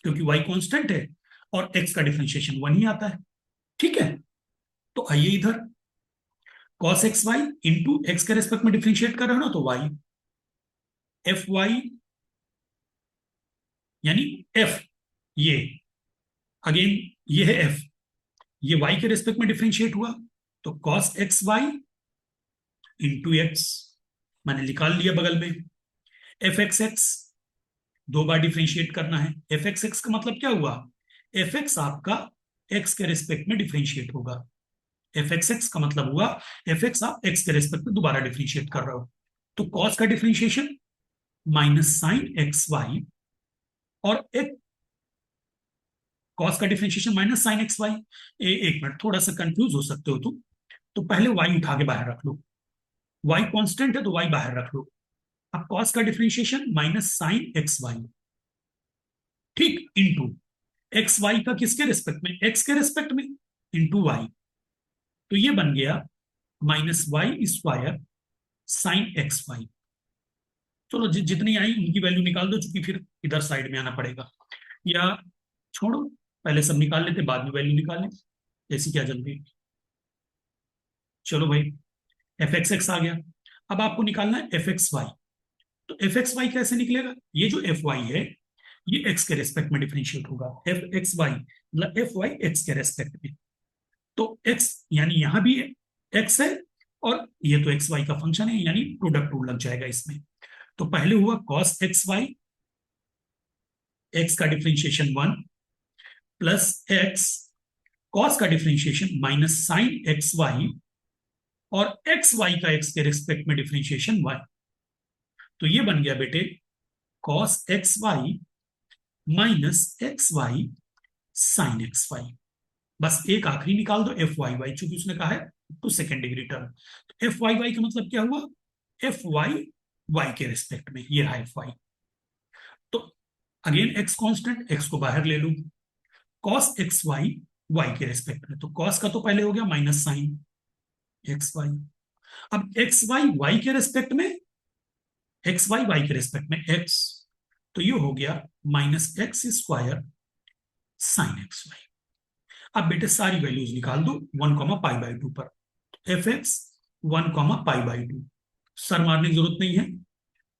क्योंकि वाई कांस्टेंट है और एक्स का डिफ्रेंशिएशन 1 ही आता है। ठीक है, तो आइए इधर cos x y into x के रेस्पेक्ट में डिफ्रेंशिएट कर रहे हो ना, तो वाई, एफ वाई यानी एफ, ये अगेन ये है एफ, ये वाई के रेस्पेक्ट में डिफ्रेंशिएट हुआ, तो cos x y into x मैंने निकाल लिया बगल में। एफ एक्स एक्स दो बार डिफ्रेंशिएट करना है, एफ एक्स एक्स का मतलब क्या हुआ, एफ एक्स आपका एक्स के रेस्पेक्ट में डिफ्रेंशिएट होगा, एफ एक्स एक्स का मतलब हुआ एफ एक्स आप एक्स के रेस्पेक्ट में दोबारा डिफ्रेंशिएट कर रहे हो, तो कॉस का differentiation minus sine x Y, और एक कॉस का differentiation minus sine x y. एक मिनट, थोड़ा सा कंफ्यूज हो सकते हो तुम, तो पहले वाई उठा के बाहर रख लो, वाई कांस्टेंट है तो वाई बाहर रख लो। अब कॉस का differentiation minus sine x y, ठीक, इंटू एक्स वाई का किसके रिस्पेक्ट में, एक्स के रिस्पेक्ट में, इंटू वाई, तो ये बन गया minus y square sine x y. चलो जितनी आई उनकी वैल्यू निकाल दो, चूंकि फिर इधर साइड में आना पड़ेगा, या छोड़ो, पहले सब निकाल लेते बाद में वैल्यू निकालें, ऐसी क्या जल्दी। चलो भाई, एफ एक्स एक्स आ गया, अब आपको निकालना है एफ एक्स वाई। तो एफ एक्स वाई कैसे निकलेगा, ये जो एफ वाई है ये एक्स के रेस्पेक्ट में डिफरेंशिएट होगा, एफ एक्स वाई मतलब एफ वाई एक्स के रेस्पेक्ट में, तो एक्स यानी यहां भी एक्स है, और ये तो एक्स वाई का फंक्शन है, यानी प्रोडक्ट रूल लग जाएगा इसमें। तो पहले हुआ कॉस एक्स वाई, एक्स का differentiation one, plus X cos का differentiation minus sine x Y, और एक्स वाई का एक्स के रिस्पेक्ट में डिफरेंशिएशन वाई, तो ये बन गया बेटे cos x Y minus x Y sine x Y. बस एक आखिरी निकाल दो एफ वाई वाई, चूंकि उसने कहा है टू सेकेंड डिग्री टर्म, तो एफ वाई वाई का मतलब क्या हुआ, एफ वाई वाई के रिस्पेक्ट में, ये रहा एफ वाई। तो अगेन एक्स कांस्टेंट, एक्स को बाहर ले लू, कॉस एक्स वाई वाई के रिस्पेक्ट में, तो कॉस का तो पहले हो गया माइनस साइन एक्स वाई, अब एक्स वाई वाई के रेस्पेक्ट में, एक्स वाई वाई के रेस्पेक्ट में एक्स, तो ये हो गया minus x square sine x y. अब बेटे सारी वैल्यूज निकाल दो 1, π/2 पर, एफ एक्स 1, π/2, सर मारने की जरूरत नहीं है,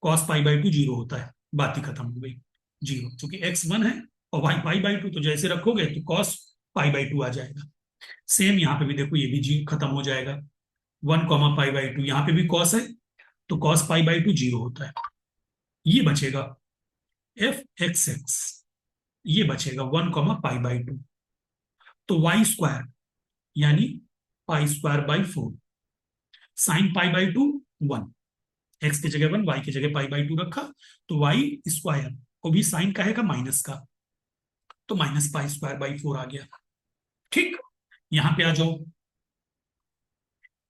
कॉस π/2 जीरो होता है, बात ही खत्म हो गई, जीरो, क्योंकि एक्स वन है और वाई π/2, तो जैसे रखोगे तो कॉस π/2 आ जाएगा। सेम यहाँ पे भी देखो, ये भी जी खत्म हो जाएगा, 1, π/2, यहाँ पे भी कॉस है तो कॉस π/2 जीरो होता है, ये बचेगा एफ एक्स एक्स, ये बचेगा 1, π/2, तो वाई स्क्वायर यानी π²/4, साइन π/2 1, एक्स की जगह 1, वाई की जगह π/2 रखा, तो वाई स्क्वायर को भी साइन कहेगा माइनस का, तो माइनस π²/4 आ गया। ठीक, यहां पे आ जाओ,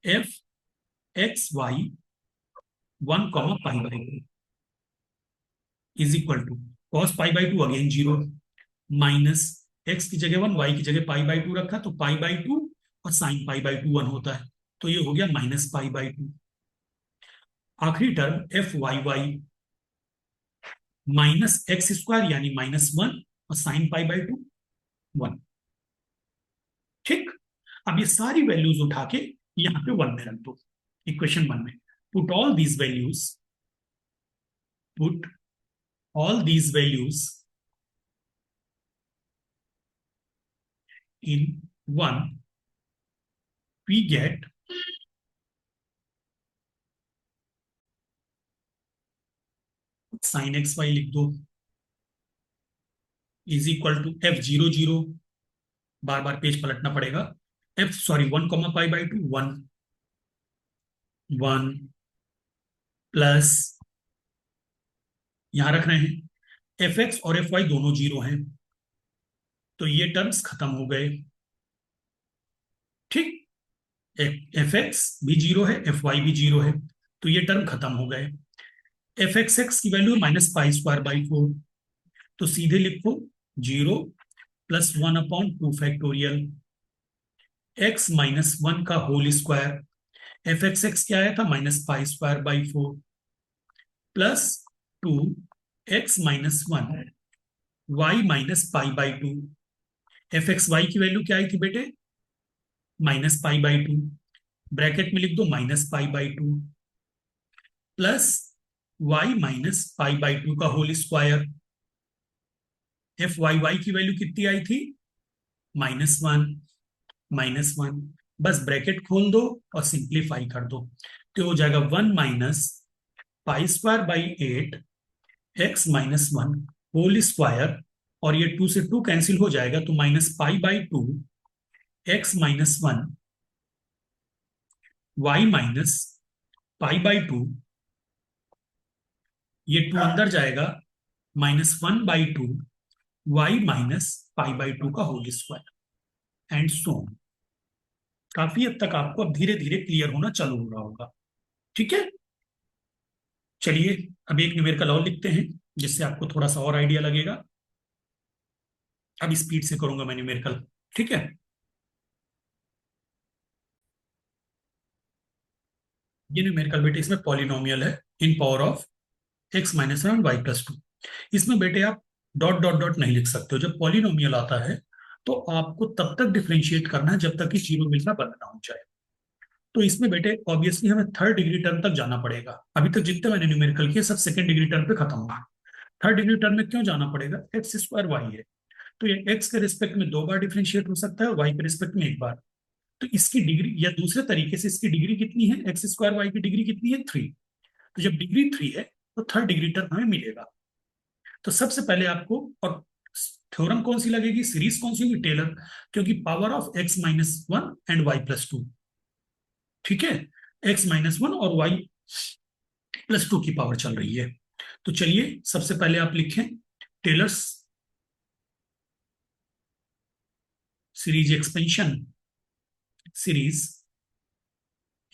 F x Y 1, π/2 is equal to cos π/2 again zero, minus X की जगह 1, वाई की जगह π/2 रखा, तो π/2 और साइन π/2 1 होता है, तो ये हो गया माइनस π/2। आखिरी term f Y Y minus x square यानी -1 और साइन π/2 1। ठीक, अब ये सारी वैल्यूज उठा के यहां पे 1 में रख दो, इक्वेशन 1 में, put all these values, put all these values in 1, we get sin x y लिख दो इज इक्वल टू f00, बार बार पेज पलटना पड़ेगा, f सॉरी 1, π/2 1 1 प्लस, यहां रख रहे हैं एफ एक्स और एफ वाई दोनों जीरो हैं, तो ये टर्म्स खत्म हो गए। ठीक, एफ एक्स भी जीरो है, एफ वाई भी जीरो है, तो ये टर्म खत्म हो गए। एफ एक्स एक्स की वैल्यू -π²/4, तो सीधे लिखो 0 प्लस 1/2 फैक्टोरियल एक्स -1 का whole square, F x X क्या आया था -π²/4 plus 2x-1 y -π/2, F x Y की वैल्यू क्या आई थी बेटे -π/2, ब्रैकेट में लिख दो -π/2 प्लस y -π/2 का होल स्क्वायर। एफ वाई की वैल्यू कितनी आई थी? -1 -1। बस ब्रैकेट खोल दो और सिंप्लीफाई कर दो, तो हो जाएगा 1 -π² 8 x - 1 होल स्क्वायर, और ये 2 से 2 कैंसिल हो जाएगा, तो -π/2 x - 1 y -π/2, ये 2 अंदर जाएगा, -1/2 y -π/2 का whole square, and so on. काफी हद तक आपको अब धीरे धीरे क्लियर होना चालू हो रहा होगा। ठीक है, चलिए अब एक न्यूमेरिकल और लिखते हैं जिससे आपको थोड़ा सा और आइडिया लगेगा। अब स्पीड से करूंगा मैं न्यूमेरिकल, ठीक है। ये न्यूमेरिकल बेटे इसमें पॉलिनोमियल है in power of x - 1 y+2। इसमें बेटे आप डॉट डॉट डॉट नहीं लिख सकते हो। जब पॉलिनोमियल आता है तो आपको तब तक डिफरेंशिएट करना है जब तक कि जीरो मिलना बंद ना हो जाए। तो इसमें बेटे ऑब्वियसली हमें थर्ड डिग्री टर्म तक जाना पड़ेगा। अभी तक जितने मैंने न्यूमेरिकल किए सब सेकंड डिग्री टर्म पे खत्म होगा। थर्ड डिग्री टर्म में क्यों जाना पड़ेगा? x² y है, तो ये x के रिस्पेक्ट में 2 बार डिफरेंशिएट हो सकता है, y के रिस्पेक्ट में 1 बार। तो इसकी डिग्री, या दूसरे तरीके से इसकी डिग्री कितनी है? x² y की डिग्री कितनी है? 3। तो जब डिग्री 3 है तो थर्ड डिग्री टर्म हमें मिलेगा। तो सबसे पहले आपको, और थ्योरम कौन सी लगेगी, सीरीज कौन सी होगी? टेलर, क्योंकि power of x - 1 and y+2, ठीक है, x - 1 और y+2 की पावर चल रही है। तो चलिए सबसे पहले आप लिखें Taylor's series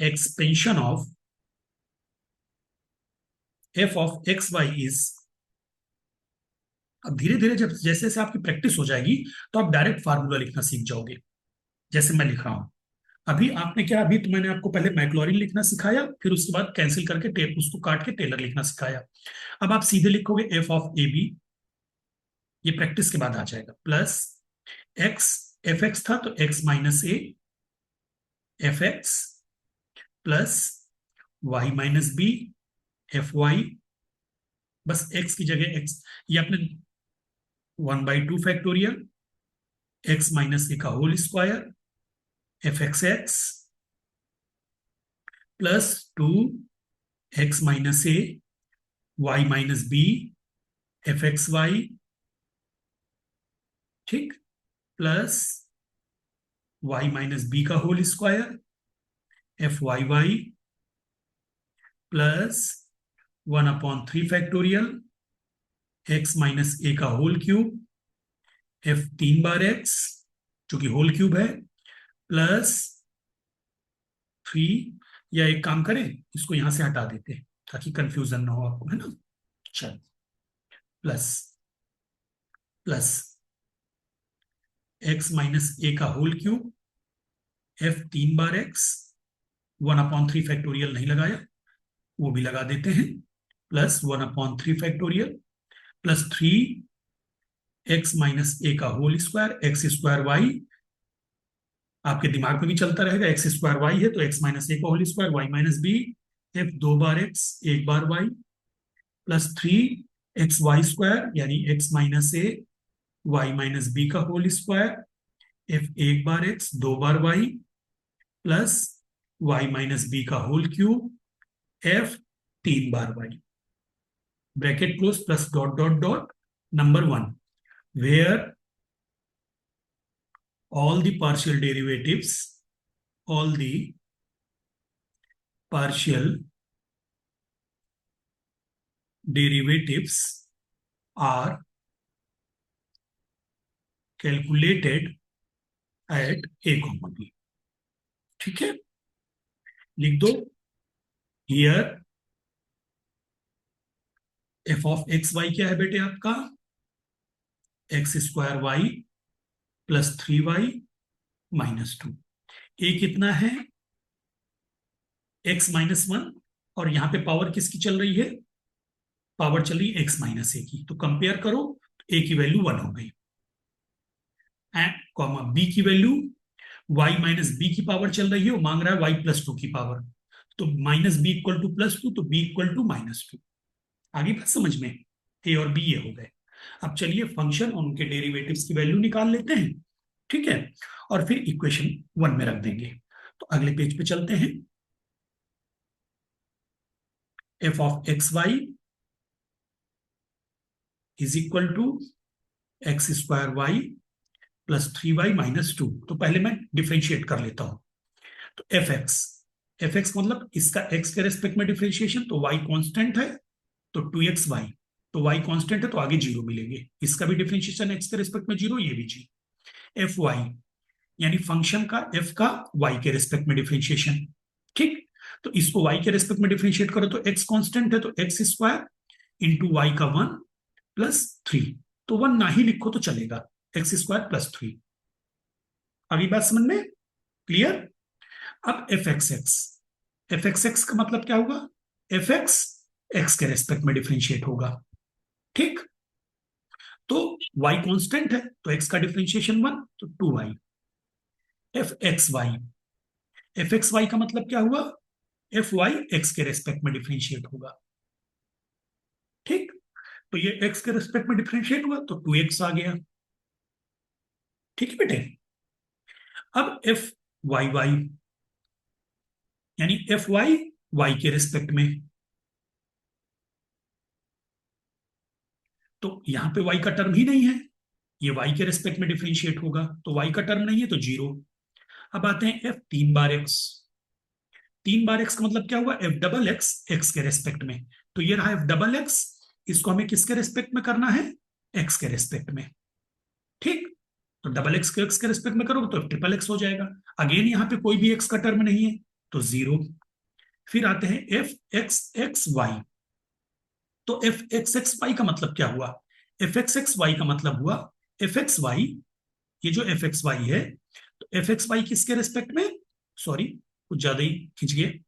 expansion of f of x y is. अब धीरे धीरे जब जैसे जैसे आपकी प्रैक्टिस हो जाएगी तो आप डायरेक्ट फार्मूला लिखना सीख जाओगे, जैसे मैं लिख रहा हूं। अभी आपने क्या, अभी तो मैंने आपको पहले मैक्लॉरिन लिखना सिखाया, फिर उसके बाद कैंसिल करके टेप उसको काट के टेलर लिखना सिखाया। अब आप सीधे लिखोगे f ऑफ ए बी, ये प्रैक्टिस के बाद आ जाएगा, प्लस x, एफ एक्स था तो x - a f x, plus y - b f y. बस x की जगह x, ये आपने 1/2 फैक्टोरियल x - a का whole square F x x, plus 2 x - a y - b f x y, ठीक, plus y - b का whole square F Y y, plus 1/3 factorial x - a का whole cube F 3 बार x, जो कि whole cube है, plus 3, या एक काम करें इसको यहां से हटा देते हैं ताकि कंफ्यूजन ना हो आपको, है ना। चल, प्लस प्लस x - a का होल क्यूब एफ 3 बार x, 1/3 फैक्टोरियल नहीं लगाया, वो भी लगा देते हैं, plus 1/3 factorial, plus 3 x - a का होल स्क्वायर x² y। आपके दिमाग में भी चलता रहेगा, x² y है तो x - a का whole square y - b f 2 बार x 1 बार y, प्लस 3 xy² यानी x - a y - b का होल स्क्वायर f 1 बार x 2 बार y, प्लस y - b का होल क्यूब f 3 बार y, bracket close, plus dot dot dot, number 1, where all the partial derivatives all the partial derivatives are calculated at a comma b। ठीक है, लिख दो here f of x y क्या है बेटे आपका? x² y plus 3y - 2। ए कितना है? x - 1, और यहां पे पावर किसकी चल रही है? पावर चल रही है x - a की, तो कंपेयर करो, तो a की वैल्यू 1 हो गई, एंड कॉमा b की वैल्यू वाई माइनस बी की पावर चल रही है, वो मांग रहा है वाई प्लस टू की पावर, तो minus B equal to plus two, तो B equal to minus two. आगे बात समझ में, ए और बी ये हो गए। अब चलिए फंक्शन और उनके डेरिवेटिव्स की वैल्यू निकाल लेते हैं, ठीक है, और फिर इक्वेशन वन में रख देंगे। तो अगले पेज पे चलते हैं। F of x Y is equal to x square y plus three y minus two. तो पहले मैं डिफ्रेंशिएट कर लेता हूं। तो एफ एक्स मतलब इसका एक्स के रेस्पेक्ट में डिफ्रेंशिएशन, तो वाई कांस्टेंट है, तो टू एक्स वाई, तो वाई कांस्टेंट है तो आगे जीरो मिलेंगे, इसका भी डिफरेंशिएशन एक्स के रिस्पेक्ट में जीरो, ये भी जी। एफ वाई यानी फंक्शन का एफ का वाई के रिस्पेक्ट में डिफरेंशिएशन, ठीक। तो इसको वाई के रिस्पेक्ट में डिफरेंशिएट करो तो एक्स कांस्टेंट है, तो एक्स स्क्वायर इंटू वाई का वन प्लस थ्री, तो वन ना ही लिखो तो चलेगा, एक्स स्क्वायर प्लस थ्री। अभी बात समझ में क्लियर। अब एफ एक्स एक्स का मतलब क्या होगा, एफ एक्स एक्स के रेस्पेक्ट में डिफरेंशिएट होगा, ठीक। तो y कांस्टेंट है तो x का डिफरेंशिएशन वन, तो two y. F x y, F x Y का मतलब क्या हुआ, एफ वाई एक्स के रेस्पेक्ट में डिफरेंशिएट होगा, ठीक। तो ये x के रेस्पेक्ट में डिफरेंशिएट हुआ तो टू एक्स आ गया, ठीक है बेटे। अब एफ वाई वाई यानी एफ वाई वाई के रेस्पेक्ट में, तो यहां पे y का टर्म ही नहीं है, ये y के रेस्पेक्ट में डिफरेंशिएट होगा, तो y का टर्म नहीं है तो जीरो। अब आते हैं एफ तीन बार एक्स, तीन बार एक्स का मतलब क्या हुआ, एफ डबल एक्स एक्स के रेस्पेक्ट में, तो ये रहा एफ डबल एक्स, इसको हमें किसके रेस्पेक्ट में करना है, एक्स के रेस्पेक्ट में, ठीक। तो डबल एक्स के एक्स के रेस्पेक्ट में करोगे तो ट्रिपल एक्स हो जाएगा। अगेन यहाँ पे कोई भी एक्स का टर्म नहीं है तो जीरो। फिर आते हैं एफ एक्स एक्स वाई, तो एफ एक्स एक्स वाई का मतलब क्या हुआ, एफ एक्स एक्स वाई का मतलब हुआ एफ एक्स वाई, ये जो एफ एक्स वाई है, तो एफ एक्स वाई किसके रेस्पेक्ट में, सॉरी कुछ ज्यादा ही खिंच गए,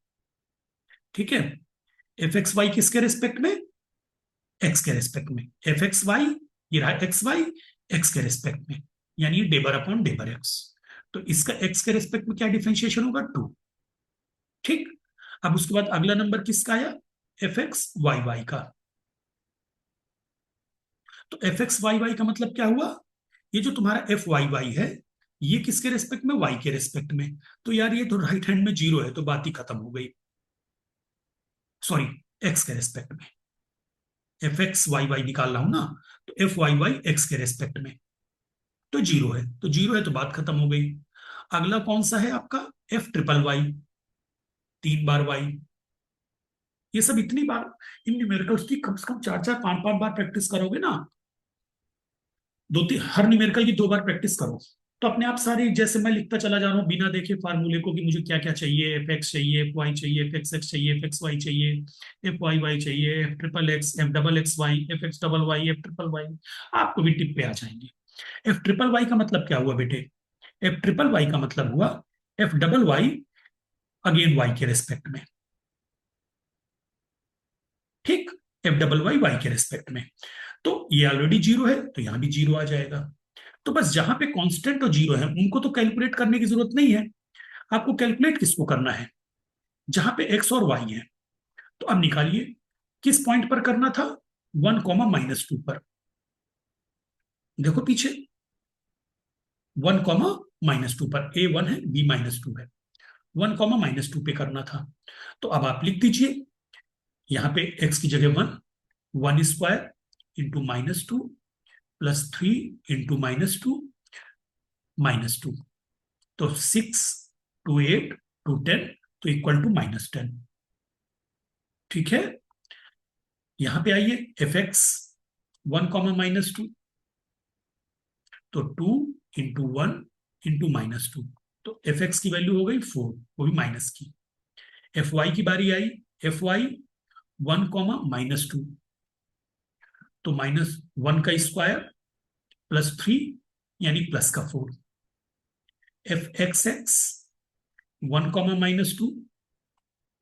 ठीक है। एफ एक्स वाई किसके रेस्पेक्ट में, एक्स के रेस्पेक्ट में, एफ एक्स वाई, ये रहा एक्स वाई एक्स के रेस्पेक्ट में, यानी डेबर अपॉन डेबर एक्स। तो इसका एक्स के रेस्पेक्ट में क्या डिफरेंशिएशन होगा, टू, ठीक। अब उसके बाद अगला नंबर किसका आया, एफ एक्स वाई वाई का। तो एफ एक्स वाई वाई का मतलब क्या हुआ, ये जो तुम्हारा एफ वाई वाई है, ये किसके रेस्पेक्ट में, वाई के रेस्पेक्ट में, तो यार ये तो राइट हैंड में जीरो है तो बात ही खत्म हो गई, सॉरी एक्स के रेस्पेक्ट में, एफ एक्स वाई वाई निकाल रहा हूं ना, तो एफ वाई वाई एक्स के रेस्पेक्ट में, तो जीरो है, तो जीरो है तो बात खत्म हो गई। अगला कौन सा है आपका, एफ ट्रिपल वाई, तीन बार वाई। ये सब इतनी बार, इन न्यूमेरिकल्स की कम से कम चार चार पांच पांच बार प्रैक्टिस करोगे ना, दो तीन हर न्यूमेरिकल की दो बार प्रैक्टिस करो, तो अपने आप सारी, जैसे मैं लिखता चला जा रहा हूँ बिना देखे फार्मूले को कि मुझे क्या क्या चाहिए, एफ एक्स चाहिए, एफ वाई चाहिए, एफ एक्स एक्स चाहिए, एफ एक्स वाई चाहिए, एफ वाई वाई चाहिए, f triple x, f double x y, F x double y, f triple y, आपको भी टिप पे आ जाएंगे। एफ ट्रिपल वाई का मतलब क्या हुआ बेटे, एफ ट्रिपल वाई का मतलब हुआ f double y again y के रेस्पेक्ट में, ठीक, एफ डबल वाई वाई के रेस्पेक्ट में, तो ये ऑलरेडी जीरो है तो यहां भी जीरो आ जाएगा। तो बस जहां पे कांस्टेंट और जीरो है उनको तो कैलकुलेट करने की जरूरत नहीं है, आपको कैलकुलेट किसको करना है, जहां पे एक्स और वाई है। तो अब निकालिए किस पॉइंट पर करना था, वन कॉमा माइनस टू पर, देखो पीछे वन कॉमा माइनस टू पर, ए वन है बी माइनस टू है, वन कॉमा माइनस टू पे करना था। तो अब आप लिख दीजिए यहां पे एक्स की जगह one, one square into minus two plus three into minus two minus two, तो six two eight two ten, तो इक्वल टू माइनस टेन, ठीक है। यहां पे आइए F x one comma minus two, तो two into one into minus two, तो F x की वैल्यू हो गई फोर, वो भी माइनस की। एफ वाई की बारी आई, F Y one comma minus two, तो माइनस वन का स्क्वायर प्लस थ्री यानी प्लस का four. F x X one comma minus two,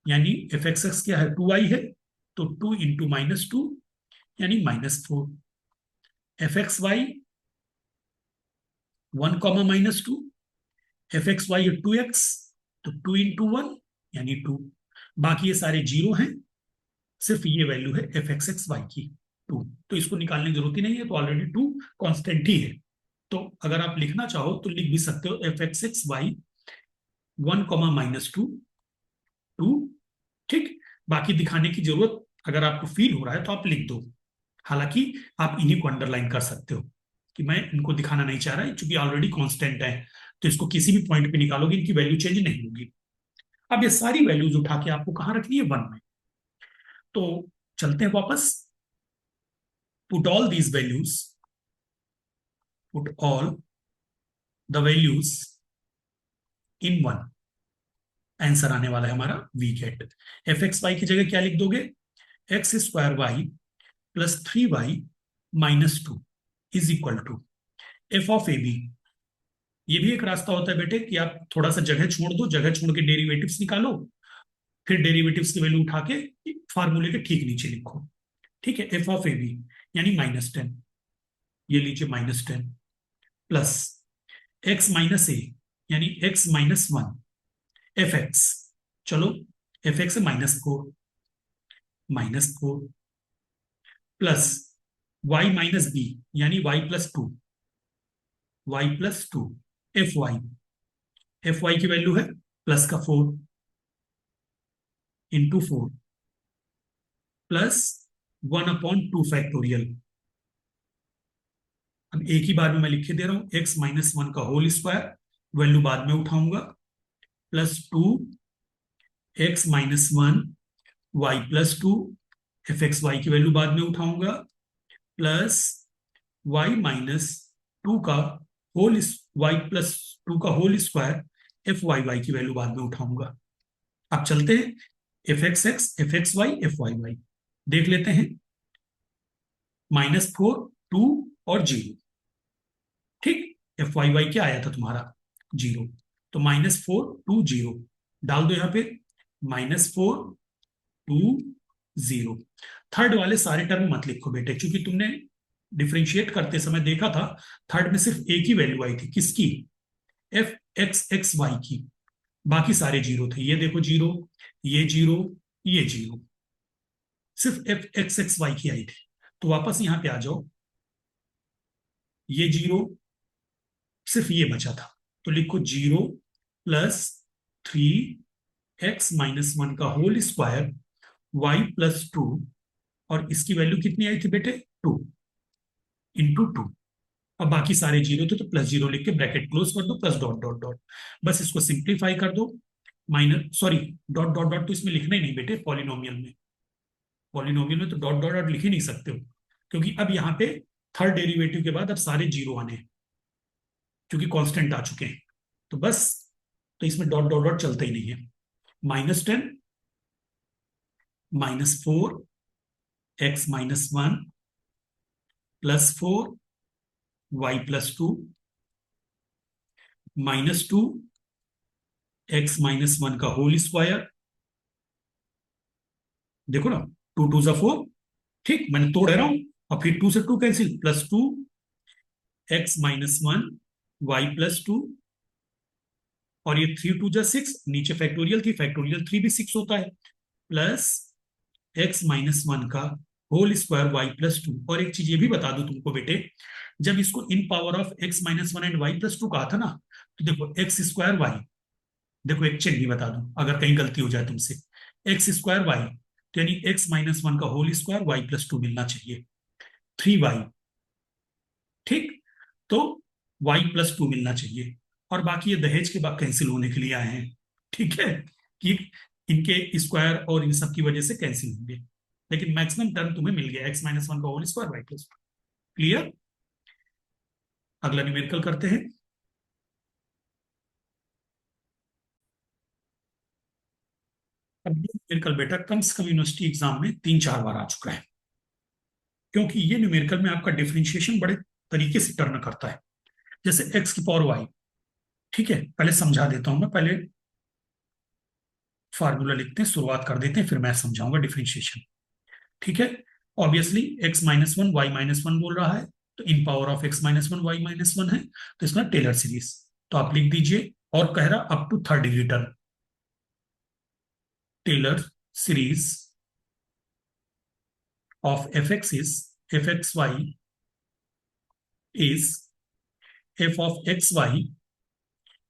यानी एफ एक्स एक्स क्या है, टू आई है, तो टू इंटू माइनस टू यानी minus four. F x Y one comma minus two, F x Y 2x, तो 2 इंटू 1 यानी 2। बाकी ये सारे जीरो हैं, सिर्फ ये वैल्यू है एफ एक्स एक्स वाई की 2। तो इसको निकालने की जरूरत ही नहीं है, तो ऑलरेडी 2 कांस्टेंट ही है। तो अगर आप लिखना चाहो तो लिख भी सकते हो एफ एक्स एक्स वाई 1, -2 2। ठीक, बाकी दिखाने की जरूरत अगर आपको फील हो रहा है तो आप लिख दो। हालांकि आप इन्हीं को अंडरलाइन कर सकते हो कि मैं इनको दिखाना नहीं चाह रहा, क्योंकि ऑलरेडी कांस्टेंट है, तो इसको किसी भी पॉइंट पे निकालोगे इनकी वैल्यू चेंज नहीं होगी। अब ये सारी वैल्यूज उठा के आपको कहां रखनी है, 1 में। तो चलते हैं वापस। Put all these values, put all the values in 1। Answer आने वाला है हमारा we get. F x Y की जगह क्या लिख दोगे, x square y plus 3y -2 is equal to F of A b. ये भी एक रास्ता होता है बेटे कि आप थोड़ा सा जगह छोड़ दो, जगह छोड़ के डेरिवेटिव्स निकालो, फिर डेरिवेटिव्स की वैल्यू उठा के फार्मूले के ठीक नीचे लिखो। ठीक है, एफ ऑफ ए बी यानी -10, ये लीजिए -10 प्लस एक्स माइनस ए यानी x-1 एफ एक्स। चलो, एफ एक्स -4 प्लस y-b यानी y+2 एफ वाई की वैल्यू है प्लस का 4 इंटू 4 प्लस 1/2 फैक्टोरियल। अब एक ही बार में मैं लिखे दे रहा हूं, x-1 का होल स्क्वायर, वैल्यू बाद में उठाऊंगा, plus 2x-1 y+2 f x Y की वैल्यू बाद में उठाऊंगा, प्लस y-2 का होल y+2 का whole square F Y y की वैल्यू बाद में उठाऊंगा। अब चलते हैं f x x, F x y, F Y y देख लेते हैं। -4 2 और 0। ठीक, एफ वाई वाई क्या आया था तुम्हारा, 0। तो -4 2 0 डाल दो यहां पे, -4 2 0। थर्ड वाले सारे टर्म मत लिखो बेटे, क्योंकि तुमने डिफ्रेंशिएट करते समय देखा था थर्ड में सिर्फ एक ही वैल्यू आई थी, किसकी, एफ एक्स एक्स वाई की। बाकी सारे जीरो थे, ये देखो जीरो, ये जीरो, ये जीरो, सिर्फ एफ एक्स एक्स वाई की आई थी। तो वापस यहां पे आ जाओ, ये जीरो, सिर्फ ये बचा था, तो लिखो 0 प्लस 3x-1 का होल स्क्वायर y+2, और इसकी वैल्यू कितनी आई थी बेटे, 2 इंटू 2। अब बाकी सारे जीरो थे तो +0 लिख के ब्रैकेट क्लोज कर दो, प्लस डॉट डॉट डॉट, बस इसको सिंप्लीफाई कर दो। Minus, sorry, dot dot dot तो इसमें लिखना ही नहीं बेटे, पॉलिनोमियल में तो डॉट डॉट डॉट लिख ही नहीं सकते हो, क्योंकि अब यहाँ पे थर्ड डेरिवेटिव के बाद अब सारे जीरो आने हैं, क्योंकि कांस्टेंट आ चुके हैं। तो बस, तो इसमें डॉट डॉट डॉट चलता ही नहीं है। -10 -4 x-1 +4 y+2 -2 x-1 का होल स्क्वायर। देखो ना, 2 2 ज़ा 4, ठीक, मैंने तोड़ रहा हूं। और फिर 2 से 2 कैंसिल, +2 x-1 y+2, और ये 3 2 ज़ा 6, नीचे फैक्टोरियल थी, फैक्टोरियल 3 भी 6 होता है, प्लस x-1 का होल स्क्वायर y+2। और एक चीज ये भी बता दूं तुमको बेटे, जब इसको इन power of x-1 and y+2 कहा था ना, तो देखो एक्स स्क्वायर वाई, देखो एक चेक भी बता दूं अगर कहीं गलती हो जाए तुमसे, एक्स स्क्वायर वाई, तो यानी x-1 का होल स्क्वायर y+2 मिलना चाहिए, 3y। ठीक, तो y+2 मिलना चाहिए, और बाकी ये दहेज के बाद कैंसिल होने के लिए आए हैं, ठीक है, कि इनके स्क्वायर और इन सब की वजह से कैंसिल होंगे, लेकिन मैक्सिमम टर्म तुम्हें मिल गया x-1 का होल स्क्वायर y+2। क्लियर, अगला न्यूमेरिकल करते हैं। अब ये न्यूमेरिकल बेटा कम से कम यूनिवर्सिटी एग्जाम में 3 4 बार आ चुका है, क्योंकि ये न्यूमेरिकल में आपका डिफरेंशिएशन बड़े तरीके से टर्न करता है। जैसे x की पावर y, ठीक है, पहले समझा देता हूं मैं, पहले फार्मूला लिखते हैं, शुरुआत कर देते हैं, फिर मैं समझाऊंगा डिफरेंशिएशन। ठीक है, ऑब्वियसली x-1 y-1 बोल रहा है, तो in power of x-1 y-1 है, तो इसका टेलर सीरीज। तो आप लिख दीजिए और कह रहा up to third degree term. Taylor series of F X is F x Y is F of x Y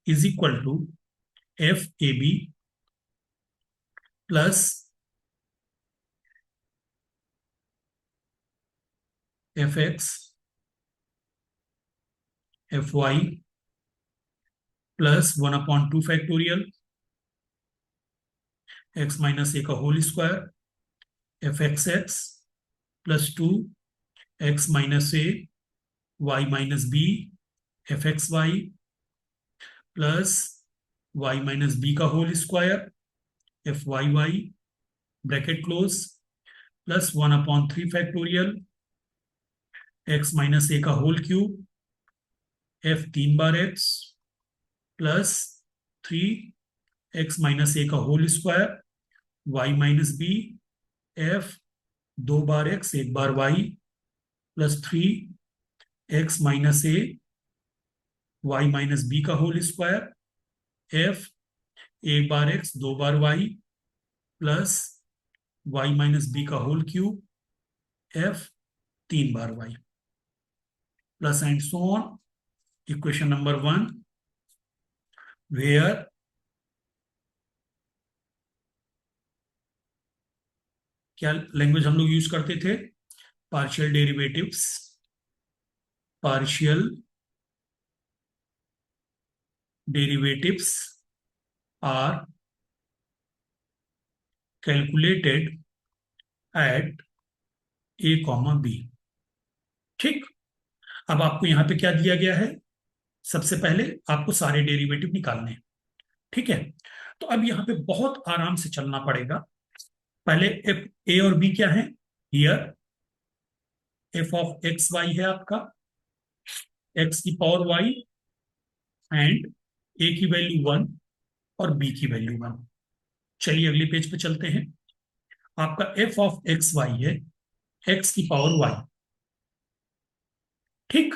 is equal to F A B plus F x F Y plus 1/2 X minus ए का whole square F x plus 2 X minus A Y minus B F x Y plus Y minus B का whole square F Y Y bracket close plus 1/3 x minus ए का whole cube F 3 बार X plus 3 X minus ए का whole square Y minus B F 2 बार X 1 बार Y plus 3 X minus A Y minus B का whole square F 1 बार X 2 बार Y plus Y minus B का whole cube F 3 बार Y plus and so on. Equation number 1 where क्या language हम लोग यूज करते थे? Partial derivatives, partial derivatives are calculated at a comma b. ठीक, अब आपको यहां पे क्या दिया गया है? सबसे पहले आपको सारे डेरिवेटिव निकालने हैं। ठीक है, तो अब यहां पे बहुत आराम से चलना पड़ेगा। पहले एफ ए और बी क्या है? Here f of x y है आपका, एक्स की पावर वाई एंड ए की वैल्यू 1 और बी की वैल्यू 1। चलिए अगले पेज पे चलते हैं। आपका एफ ऑफ एक्स वाई है एक्स की पावर वाई, ठीक,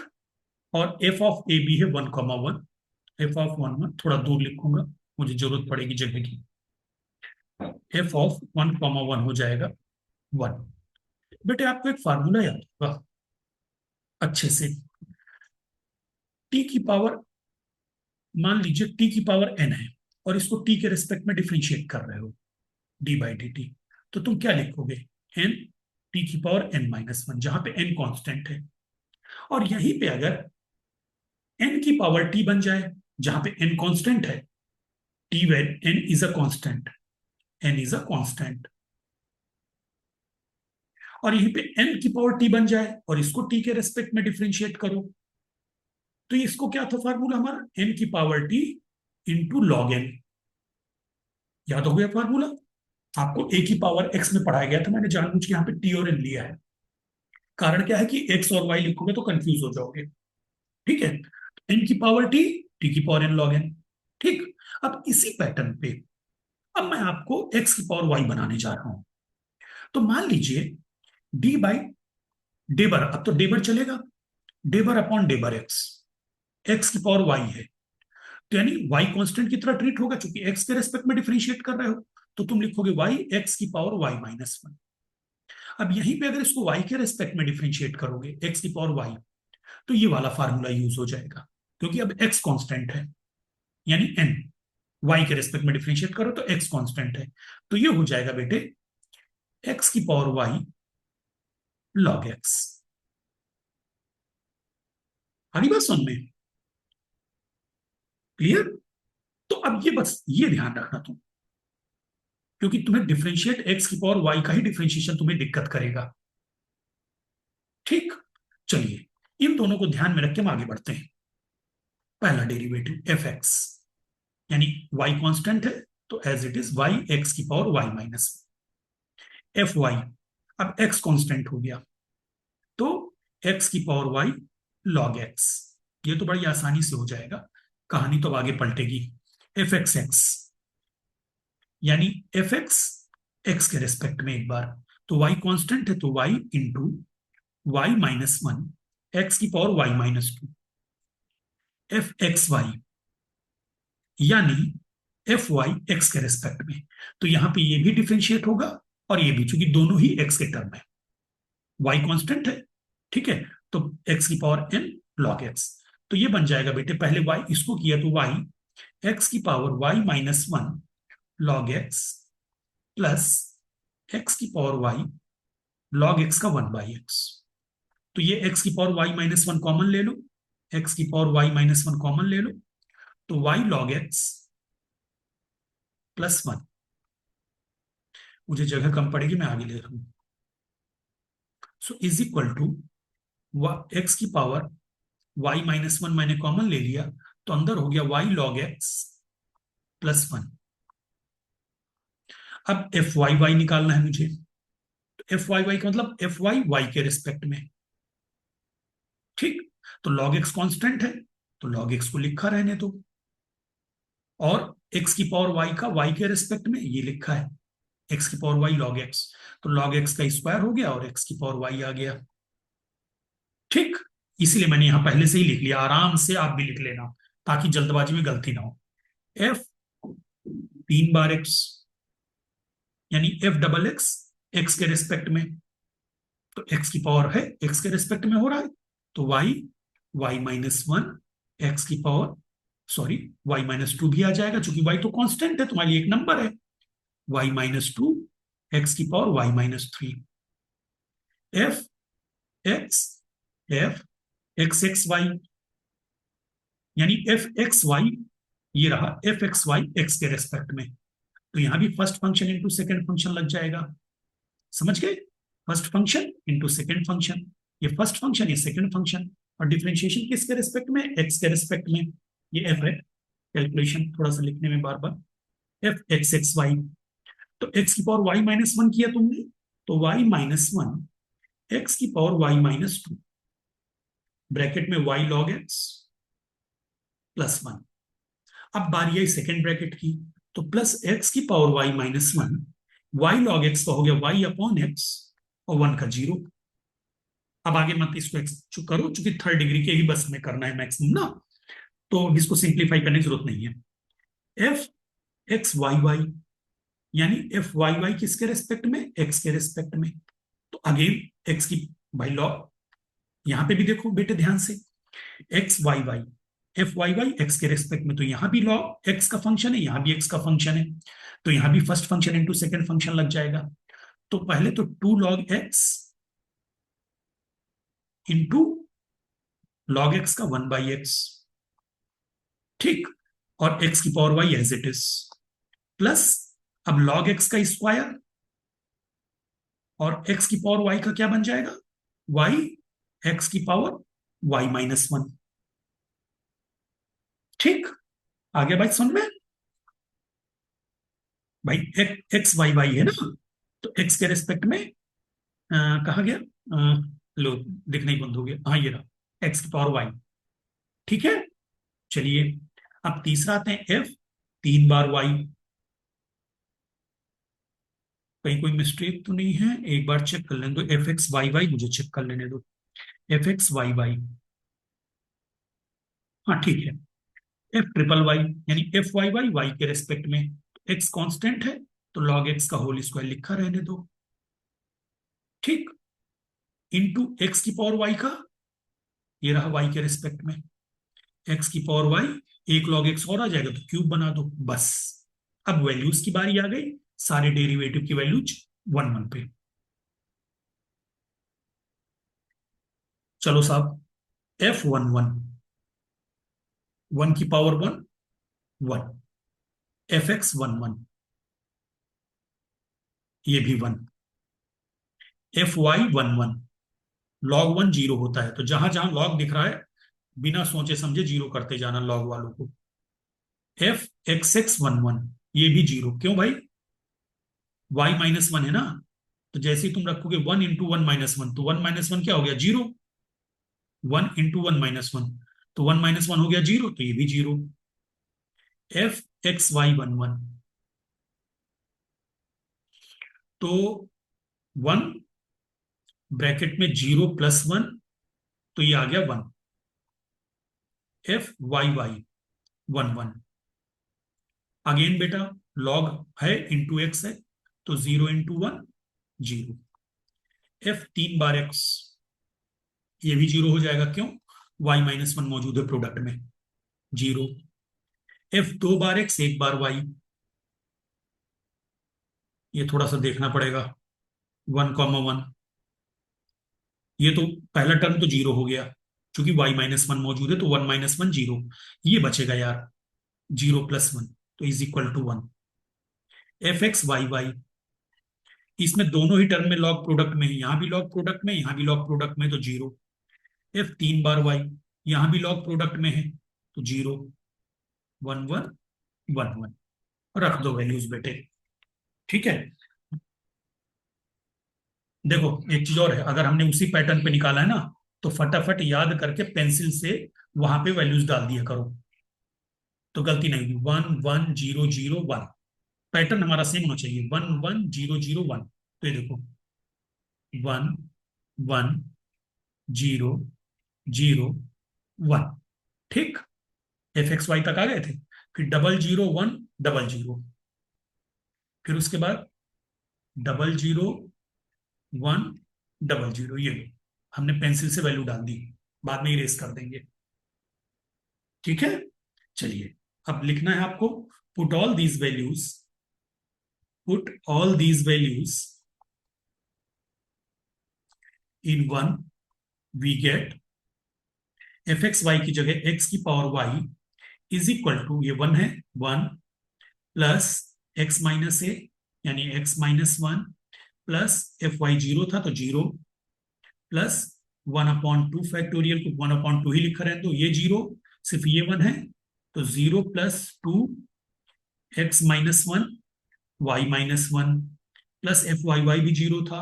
और एफ ऑफ ए बी है 1,1। एफ ऑफ 1 थोड़ा दूर लिखूंगा, मुझे जरूरत पड़ेगी जगह की। एफ ऑफ 1,1 हो जाएगा 1। बेटे आपको एक फार्मूला याद होगा अच्छे से। टी की पावर, मान लीजिए टी की पावर एन है और इसको टी के रिस्पेक्ट में डिफ्रेंशिएट कर रहे हो डी बाई डी टी, तो तुम क्या लिखोगे? एन टी की पावर n-1, जहां पे n कांस्टेंट है। और यहीं पे अगर n की पावर t बन जाए, जहां पे n कांस्टेंट है, t when n is a constant, n is a constant, और यहीं पे n की पावर t बन जाए और इसको t के रेस्पेक्ट में डिफ्रेंशिएट करो, तो इसको क्या था फार्मूला हमारा? n की power t into log n। याद हो गया फार्मूला? आपको a की पावर x में पढ़ाया गया था, मैंने जानबूझ के यहाँ पे t और n लिया है। कारण क्या है कि x और y लिखोगे तो कंफ्यूज हो जाओगे। ठीक है, n की पावर t की पावर n लॉग n। ठीक, अब इसी पैटर्न पे अब मैं आपको x की पावर y बनाने जा रहा हूं। तो मान लीजिए d बाई डेबर, अब तो डेबर चलेगा, डेबर अपॉन डेबर x की पावर y है, तो यानी y कांस्टेंट की तरह ट्रीट होगा, क्योंकि x के रेस्पेक्ट में डिफरेंशिएट कर रहे हो, तो तुम लिखोगे y x की पावर y-1। अब यहीं पे अगर इसको y के रेस्पेक्ट में डिफरेंशिएट करोगे x की पावर y, तो ये वाला फार्मूला यूज हो जाएगा, क्योंकि अब x कांस्टेंट है, यानी n y के रेस्पेक्ट में डिफरेंशिएट करो तो x कांस्टेंट है, तो ये हो जाएगा बेटे x की पावर y log x। आगे बात सुन में क्लियर? तो अब ये बस ये ध्यान रखना तुम, क्योंकि तुम्हें डिफरेंशिएट x की पावर y का ही डिफरेंशिएशन तुम्हें दिक्कत करेगा। ठीक, चलिए इन दोनों को ध्यान में रख के हम आगे बढ़ते हैं। पहला डेरिवेटिव एफ एक्स, यानी y कांस्टेंट है तो as it is y x की पावर y-, एफ वाई, अब x कांस्टेंट हो गया तो x की पावर y log x। ये तो बड़ी आसानी से हो जाएगा, कहानी तो आगे पलटेगी। एफ एक्स एक्स, यानी एफ एक्स एक्स के रेस्पेक्ट में एक बार, तो y कांस्टेंट है तो y इंटू y-1 x की power y-2। F x y, यानी एफ वाई एक्स के रेस्पेक्ट में। तो यहां पे ये भी डिफ्रेंशिएट होगा और ये भी, चूंकि दोनों ही एक्स के टर्म है, वाई कांस्टेंट है, ठीक है। तो एक्स की पावर एन लॉग एक्स, तो ये बन जाएगा बेटे, पहले वाई इसको किया तो वाई एक्स की power Y minus one log x plus x की पावर वाई लॉग एक्स का वन बाई एक्स। तो ये एक्स की power Y minus one common ले लो, एक्स की power Y minus one common ले लो, तो y log x plus one, मुझे जगह कम पड़ेगी, मैं आगे ले रहा हूं। So is equal to x की पावर वाई माइनस वन मैंने कॉमन ले लिया, तो अंदर हो गया y log x plus one. अब एफ वाई वाई निकालना है मुझे, तो एफ वाई वाई का मतलब एफ वाई वाई के रिस्पेक्ट में, ठीक। तो लॉग एक्स कांस्टेंट है, तो लॉग एक्स को लिखा रहने दो, और एक्स की पावर वाई का वाई के रिस्पेक्ट में ये लिखा है, एक्स की पावर वाई लॉग एक्स, तो लॉग एक्स का स्क्वायर हो गया और एक्स की पावर वाई आ गया, ठीक। इसीलिए मैंने यहां पहले से ही लिख लिया, आराम से आप भी लिख लेना ताकि जल्दबाजी में गलती ना हो। एफ तीन बार एक्स, यानी एफ डबल एक्स एक्स के रिस्पेक्ट में, तो एक्स की पावर है एक्स के रिस्पेक्ट में हो रहा है, तो Y Y minus one X की power, sorry Y minus two भी आ जाएगा, क्योंकि वाई तो कांस्टेंट है, तुम्हारे लिए एक नंबर है, वाई माइनस टू एक्स की power Y minus three. F x F x x y, यानी एफ एक्स वाई, ये रहा एफ एक्स वाई एक्स के रेस्पेक्ट में, तो यहां भी first function into second function लग जाएगा, समझ गए, first function into second function, ये फर्स्ट फंक्शन ये सेकेंड फंक्शन, और डिफरेंशिएशन किसके रेस्पेक्ट में, एक्स के रेस्पेक्ट में, ये एफ है, कैलकुलेशन थोड़ा सा लिखने में बार बार, एफ एक्स एक्स वाई, तो एक्स की पावर वाई माइनस वन किया तुमने, तो वाई माइनस वन एक्स की power Y minus two, bracket में Y log x plus one. अब बारी आई सेकेंड ब्रैकेट की, तो प्लस एक्स की power Y minus one, Y log x का हो गया वाई अपॉन एक्स और वन का जीरो। अब आगे मत इसको एक्स करो, चूंकि थर्ड डिग्री के ही बस में करना है मैक्सिमम ना, तो इसको सिंप्लीफाई करने की जरूरत नहीं है। एफ एक्स वाई वाई, यानी एफ वाई वाई किसके रेस्पेक्ट में, एक्स के रेस्पेक्ट में, तो अगेन एक्स की भाई लॉग, यहां पे भी देखो बेटे ध्यान से, x y y F Y y x के रेस्पेक्ट में, तो यहां भी लॉग एक्स का फंक्शन है, यहां भी एक्स का फंक्शन है, तो यहां भी first function into second function लग जाएगा। तो पहले तो two log x into log x का वन बाई एक्स, ठीक, और एक्स की power y as it is, plus अब लॉग एक्स का स्क्वायर और एक्स की पावर वाई का क्या बन जाएगा, वाई एक्स की पावर वाई माइनस वन, ठीक। आगे भाई सुन में, भाई एक्स वाई वाई है ना, तो एक्स के रेस्पेक्ट में कहा गया, लो दिखना ही बंद हो गया, हाँ ये रहा एक्स की पावर वाई, ठीक है। चलिए अब तीसरा आते हैं एफ तीन बार वाई, कहीं कोई मिस्टेक तो नहीं है, एक बार चेक कर लेने दो, एफ एक्स वाई वाई मुझे चेक कर लेने दो, एफ एक्स वाई वाई, हाँ ठीक है, एफ ट्रिपल वाई, यानी एफ वाई वाई वाई के रेस्पेक्ट में, एक्स कांस्टेंट है, तो लॉग एक्स का होल स्क्वायर लिखा रहने दो, ठीक, इंटू एक्स की पावर वाई का, ये रहा वाई के रेस्पेक्ट में, एक्स की पावर वाई, एक लॉग एक्स और आ जाएगा तो क्यूब बना दो बस। अब वैल्यूज की बारी आ गई, सारे डेरिवेटिव की वैल्यूज वन वन पे, चलो साहब एफ वन वन, वन की power one one, f x one one, ये भी one, f Y one one, log one zero होता है, तो जहां जहां लॉग दिख रहा है बिना सोचे समझे जीरो करते जाना लॉग वालों को। F x X one one, ये भी जीरो, क्यों भाई, वाई माइनस वन है ना, तो जैसे ही तुम रखोगे one into one minus one, तो वन माइनस वन क्या हो गया, zero, one into one minus one, तो वन माइनस वन हो गया जीरो, तो ये भी zero. F x Y one one, तो वन ब्रैकेट में जीरो प्लस वन, तो ये आ गया one, f Y y one one, again बेटा लॉग है इंटू एक्स है, तो 0 × 1 0। एफ 3 बार एक्स, ये भी 0 हो जाएगा, क्यों? y-1 मौजूद है प्रोडक्ट में, 0। एफ 2 बार एक्स 1 बार वाई, ये थोड़ा सा देखना पड़ेगा, 1, 1। ये तो पहला टर्म तो 0 हो गया, क्योंकि y-1 मौजूद है, तो 1 - 1 0। ये बचेगा यार 0 + 1, तो is equal to 1। F x y y, इसमें दोनों ही टर्म में लॉग प्रोडक्ट में है, यहां भी लॉग प्रोडक्ट में, यहां भी लॉग प्रोडक्ट में, तो 0। एफ 3 बार वाई, यहां भी लॉग प्रोडक्ट में है, तो 0, 1, 1, 1, 1। रख दो वैल्यूज बेटे, ठीक है। देखो एक चीज और है, अगर हमने उसी पैटर्न पे निकाला है ना, तो फटाफट याद करके पेंसिल से वहां पे वैल्यूज डाल दिया करो, तो गलती नहीं होगी। 1, 1, 0, 0, 1, पैटर्न हमारा सेम होना चाहिए, 1, 1, 0, 0, 1। तो ये देखो 1, 1, 0, 0, 1, ठीक। एफ एक्स वाई तक आ गए थे, फिर 0, 0, 1, 0, 0, फिर उसके बाद 0, 0, 1, 0, 0, ये लो, हमने पेंसिल से वैल्यू डाल दी, बाद में इरेज कर देंगे, ठीक है। चलिए अब लिखना है आपको, put all these values in one, we get f x Y की जगह एक्स की power y is equal to, ये 1 है, 1 प्लस x - a, यानी x-1 प्लस एफ वाई 0 था तो 0 प्लस 1/2 फैक्टोरियल को 1/2 ही लिखा रहे, तो ये 0, सिर्फ ये 1 है, तो 0 + 2 x-1 y-1 plus F Y Y भी 0 था,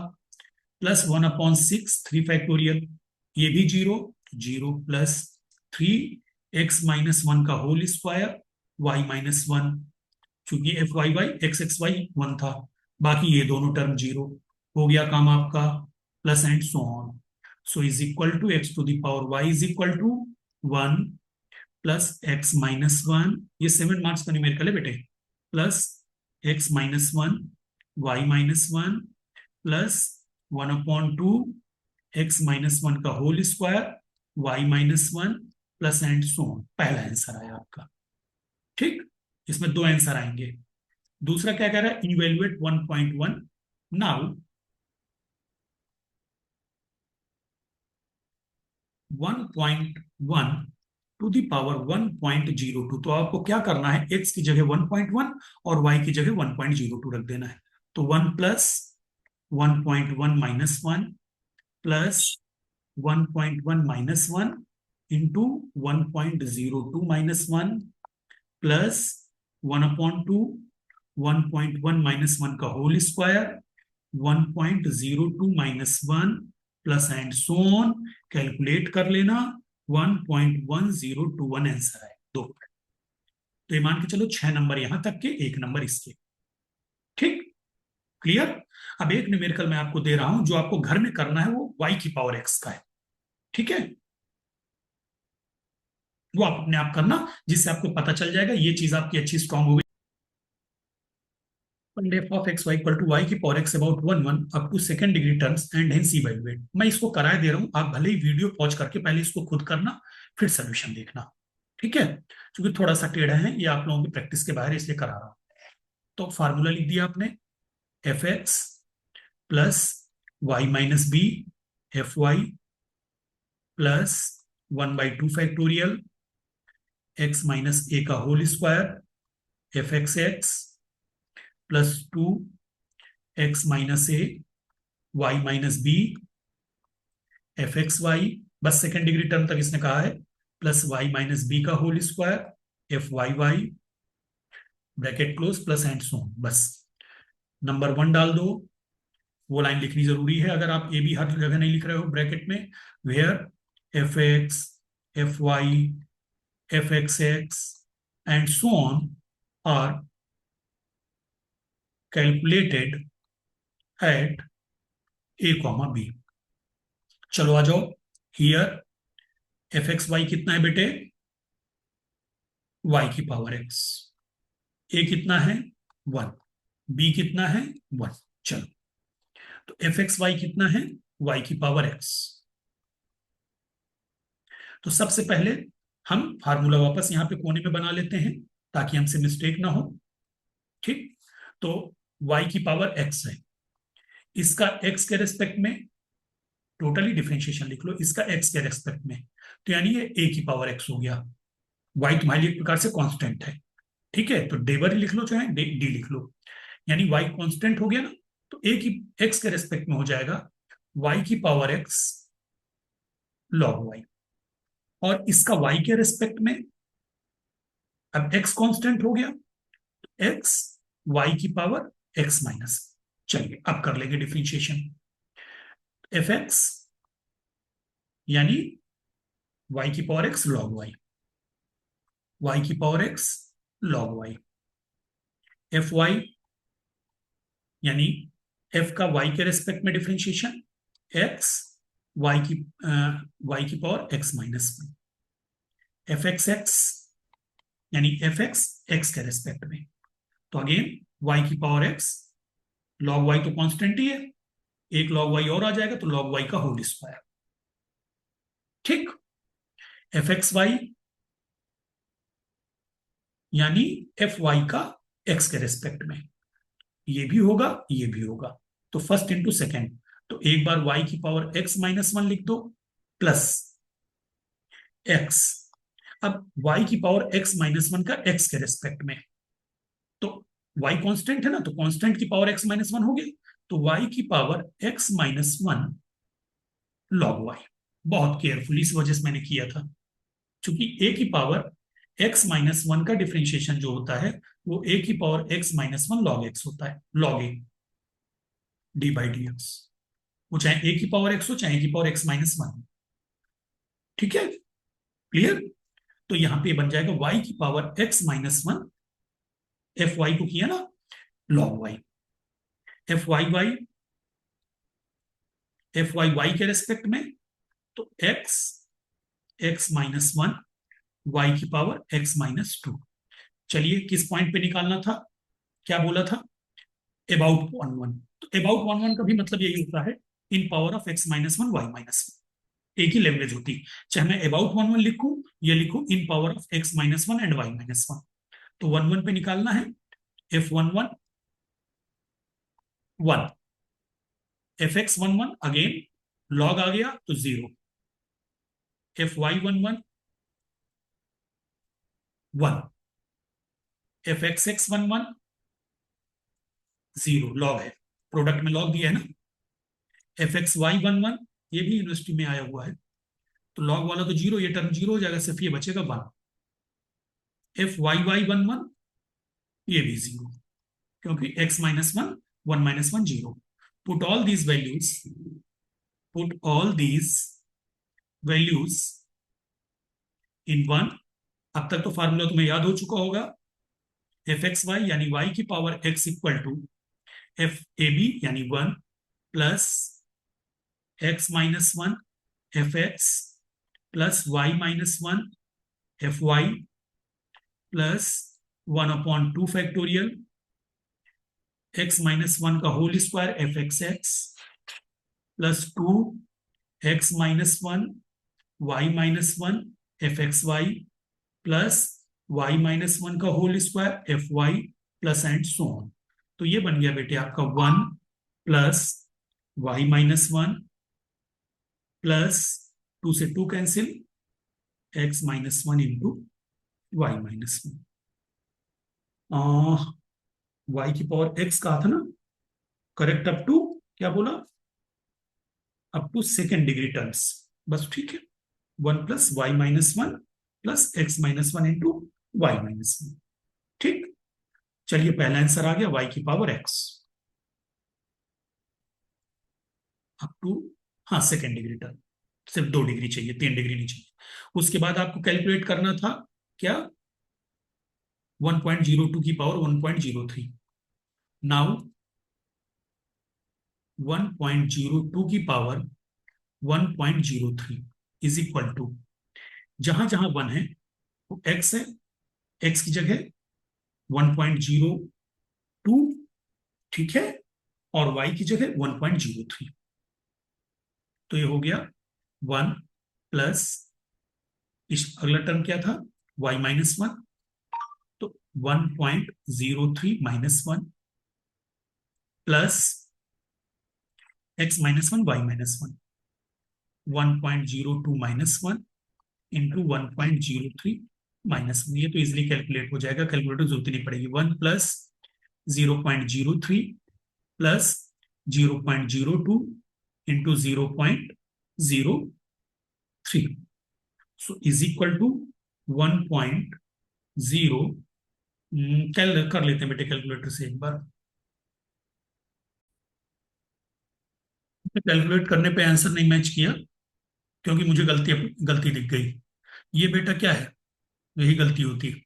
प्लस 1/6 3 फैक्टोरियल, ये भी 0, 0 प्लस 3x-1 का होल स्क्वायर y-1, क्योंकि f Y y x x Y 1 था, बाकी ये दोनों टर्म 0। हो गया काम आपका, plus and so on. So is equal to x to the power y is equal to 1 plus x-1, ये 7 मार्क्स का न्यूमेरिकल है बेटे, plus x-1 y-1 plus 1/2 x-1 का whole square y-1 plus and so on. पहला answer आया आपका, ठीक। इसमें दो आंसर आएंगे। दूसरा क्या कह रहा है, evaluate 1.1। Now 1.1 to the power 1.02, तो आपको क्या करना है, x की जगह 1.1 और y की जगह 1.02 रख देना है, तो 1 plus 1.1 minus 1 plus 1.1 minus 1 into 1.02 minus 1 plus 1/2 1.1 minus 1 का whole square 1.02 minus 1 plus and so on, calculate कर लेना, 1.1021 आंसर है, दो। तो ये मान के चलो 6 नंबर यहां तक के, 1 नंबर इसके, ठीक, क्लियर। अब एक न्यूमेरिकल मैं आपको दे रहा हूं, जो आपको घर में करना है, वो y की पावर x का है, ठीक है। वो आप अपने आप करना, जिससे आपको पता चल जाएगा, ये चीज आपकी अच्छी स्ट्रांग हो गई। f of x y equal to y की power x about 1 up to second degree terms and hence evaluate. मैं इसको कराए दे रहा हूं, आप भले ही वीडियो पॉज करके पहले इसको खुद करना, फिर सोल्यूशन देखना, ठीक है। क्योंकि थोड़ा सा टेढ़ा है, ये आप लोगों की प्रैक्टिस के बाहर, इसलिए करा रहा हूं। तो फार्मूला लिख दिया आपने, f x plus y-b f Y plus 1/2 factorial x-a का whole square F x x plus 2x-a y-b f x Y, बस सेकेंड डिग्री टर्म तक इसने कहा है, प्लस y-b का whole square F Y Y bracket close plus and so, बस number 1 डाल दो। वो लाइन लिखनी जरूरी है, अगर आप ए भी हर जगह नहीं लिख रहे हो ब्रैकेट में, where f x F y F x x and so on are calculated at a, b। चलो आ जाओ, हियर एफ एक्स वाई कितना है बेटे, y की पावर x, ए कितना है 1, बी कितना है 1। चलो, तो एफ एक्स वाई कितना है y की पावर x। तो सबसे पहले हम फार्मूला वापस यहां पे कोने में बना लेते हैं ताकि हमसे मिस्टेक ना हो। ठीक, तो y की पावर x है, इसका x के रेस्पेक्ट में टोटली डिफरेंशिएशन लिख लो, इसका x के रेस्पेक्ट में, तो यानी ये a की पावर x हो गया। y तुम्हारे लिए एक प्रकार से कांस्टेंट है, ठीक है, तो डेबर लिख लो चाहे डी लिख लो, यानी y कांस्टेंट हो गया ना, तो a की x के रेस्पेक्ट में हो जाएगा y की पावर x log y। और इसका y के रेस्पेक्ट में, अब x कांस्टेंट हो गया, x y की पावर x माइनस। चलिए अब कर लेंगे डिफरेंशिएशन। एफ एक्स यानी y की power x log y, y की power x log y। F y यानी f का y के रेस्पेक्ट में डिफरेंशिएशन, x y की power x minus. F x x यानी एफ एक्स एक्स के रेस्पेक्ट में, तो अगेन y की पावर x log y तो कांस्टेंट ही है, एक log y और आ जाएगा तो log y का होल स्क्वायर। ठीक, एफ एक्स वाई यानी एफ वाई का x के रेस्पेक्ट में, ये भी होगा ये भी होगा, तो फर्स्ट इंटू सेकेंड, तो एक बार y की पावर x माइनस 1 लिख दो प्लस x। अब y की पावर x माइनस 1 का x के रेस्पेक्ट में, तो y कांस्टेंट है ना, तो कांस्टेंट की पावर x माइनस 1 हो गया, तो y की power x minus 1 log y। बहुत केयरफुली इस वजह से मैंने किया था, क्योंकि a की पावर x माइनस 1 का डिफरेंशिएशन जो होता है वो a की power x minus 1 log x होता है, log a D by D x, वो चाहे a की पावर x हो चाहे a की पावर x माइनस 1। ठीक है, क्लियर। तो यहां पे बन जाएगा y की power x minus 1, f y को किया ना log y, f Y y F Y y के रेस्पेक्ट में, तो x x माइनस 1 y की पावर x माइनस 2। चलिए किस पॉइंट पे निकालना था, क्या बोला था, अबाउट 1 1, तो अबाउट 1 1 का भी मतलब यही होता है in power of x minus 1 y minus 1, एक ही लैंग्वेज होती, चाहे मैं अबाउट 1 1 लिखूं या लिखूं in power of x minus 1 and y minus 1। तो 1 1 पे निकालना है, F 1 1 1, F X 1 1 again log आ गया तो 0, F Y 1 1 1, F x X 1 1 0, log है, प्रोडक्ट में लॉग दिया है ना। एफ एक्स वाई 1 1 ये भी यूनिवर्सिटी में आया हुआ है, तो लॉग वाला तो 0, ये टर्म 0 हो जाएगा, सिर्फ ये बचेगा 1। एफ वाई वाई 1 1 ये भी 0, क्योंकि x minus 1 1 minus 1 0। Put all these values, put all these values in 1। अब तक तो फार्मूला तुम्हें याद हो चुका होगा, एफ एक्स वाई यानी y की power x equal to F A b यानी 1 plus x minus 1 F x plus y minus 1 f Y plus 1/2 factorial x minus 1 का whole square F x x plus 2 x minus 1 y minus 1 F x Y plus y minus 1 का whole square F Y plus and so on. तो ये बन गया बेटे आपका 1 plus y minus 1 plus 2 से 2 cancel, x minus 1 into y minus 1। y की power x कहा था ना, करेक्ट, अप टू क्या बोला, up to second degree terms, बस ठीक है, 1 plus Y minus 1 plus x minus 1 into y minus 1। ठीक, चलिए पहला आंसर आ गया y की पावर x अप टू, हाँ सेकेंड डिग्री टर्म, सिर्फ 2 डिग्री चाहिए, 3 डिग्री नहीं चाहिए। उसके बाद आपको कैलकुलेट करना था क्या, 1.02 की पावर 1.03। नाउ 1.02 की पावर 1.03 इज इक्वल टू, जहां जहां 1 है वो x है, x की जगह 1.02, ठीक है, और y की जगह 1.03। तो ये हो गया 1 प्लस, इस अगला टर्म क्या था, y-1, तो 1.03 -1 प्लस x-1 y-1, 1.02 -1 इंटू 1.03 -1। ये तो इजिली कैलकुलेट हो जाएगा, कैलकुलेटर जरूरत नहीं पड़ेगी। 1 plus 0.03 plus 0.02 into 0.03, so is equal to 1.0। कैल कर लेते हैं बेटे कैलकुलेटर से एक बार। कैलकुलेट करने पे आंसर नहीं मैच किया, क्योंकि मुझे गलती गलती दिख गई। ये बेटा क्या है, यही गलती होती है।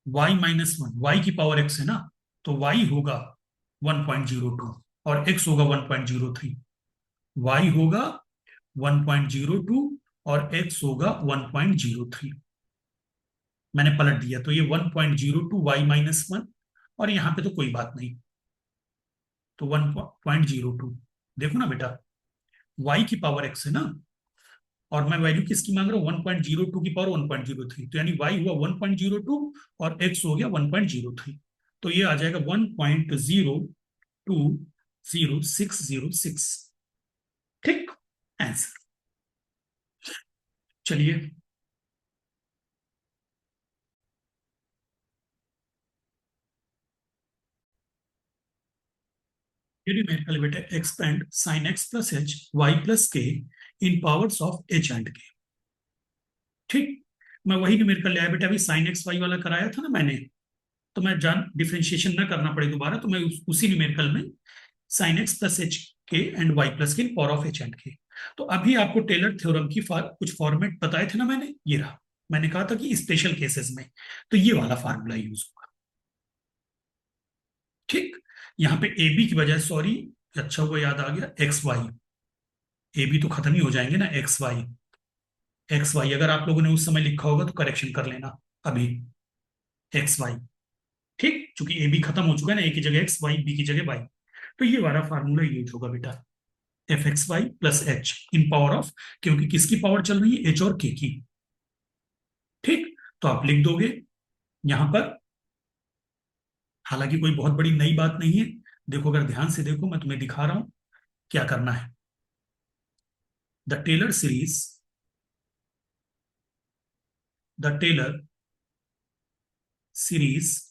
y-1, y की पावर x है ना, तो y होगा 1.02 और x होगा 1.03। y होगा 1.02 और x होगा 1.03। मैंने पलट दिया तो ये 1.02 y-1, और यहां पे तो कोई बात नहीं, तो 1.02। देखो ना बेटा, y की पावर x है ना, और मैं वैल्यू किसकी मांग रहा हूँ, 1.02 की पावर 1.03, तो यानी y हुआ 1.02 और x हो गया 1.03। तो ये आ जाएगा 1.020606। ठीक, आंसर। चलिए, ये न्यूमेरिकल बेटा, expand sine x plus h y plus के in powers of h and k. ठीक, मैं वही न्यूमेरिकल ले आया बेटा, अभी साइन एक्स वाई वाला कराया था ना मैंने, तो मैं जान डिफरेंशिएशन ना करना पड़े दोबारा, तो मैं उसी न्यूमेरिकल में साइन एक्स प्लस एच के एंड वाई प्लस के इन पावर ऑफ एच एंड के। तो अभी आपको टेलर थ्योरम की कुछ फॉर्मेट बताए थे ना मैंने, ये रहा। मैंने कहा था कि स्पेशल केसेस में तो ये वाला फार्मूला यूज होगा। ठीक, यहाँ पे ए बी की बजाय, सॉरी, अच्छा हुआ याद आ गया, एक्स वाई, ए बी तो खत्म ही हो जाएंगे ना, एक्स वाई। एक्स वाई अगर आप लोगों ने उस समय लिखा होगा तो करेक्शन कर लेना अभी, एक्स वाई। ठीक, चूंकि ए बी खत्म हो चुका है ना, ए की जगह एक्स, वाई, बी की जगह वाई, तो ये वाला फार्मूला यूज होगा बेटा, f x Y plus h in power of, क्योंकि किसकी पावर चल रही है, एच और के की। ठीक, तो आप लिख दोगे यहां पर, हालांकि कोई बहुत बड़ी नई बात नहीं है। देखो, अगर ध्यान से देखो, मैं तुम्हें दिखा रहा हूं क्या करना है। The Taylor series, the Taylor series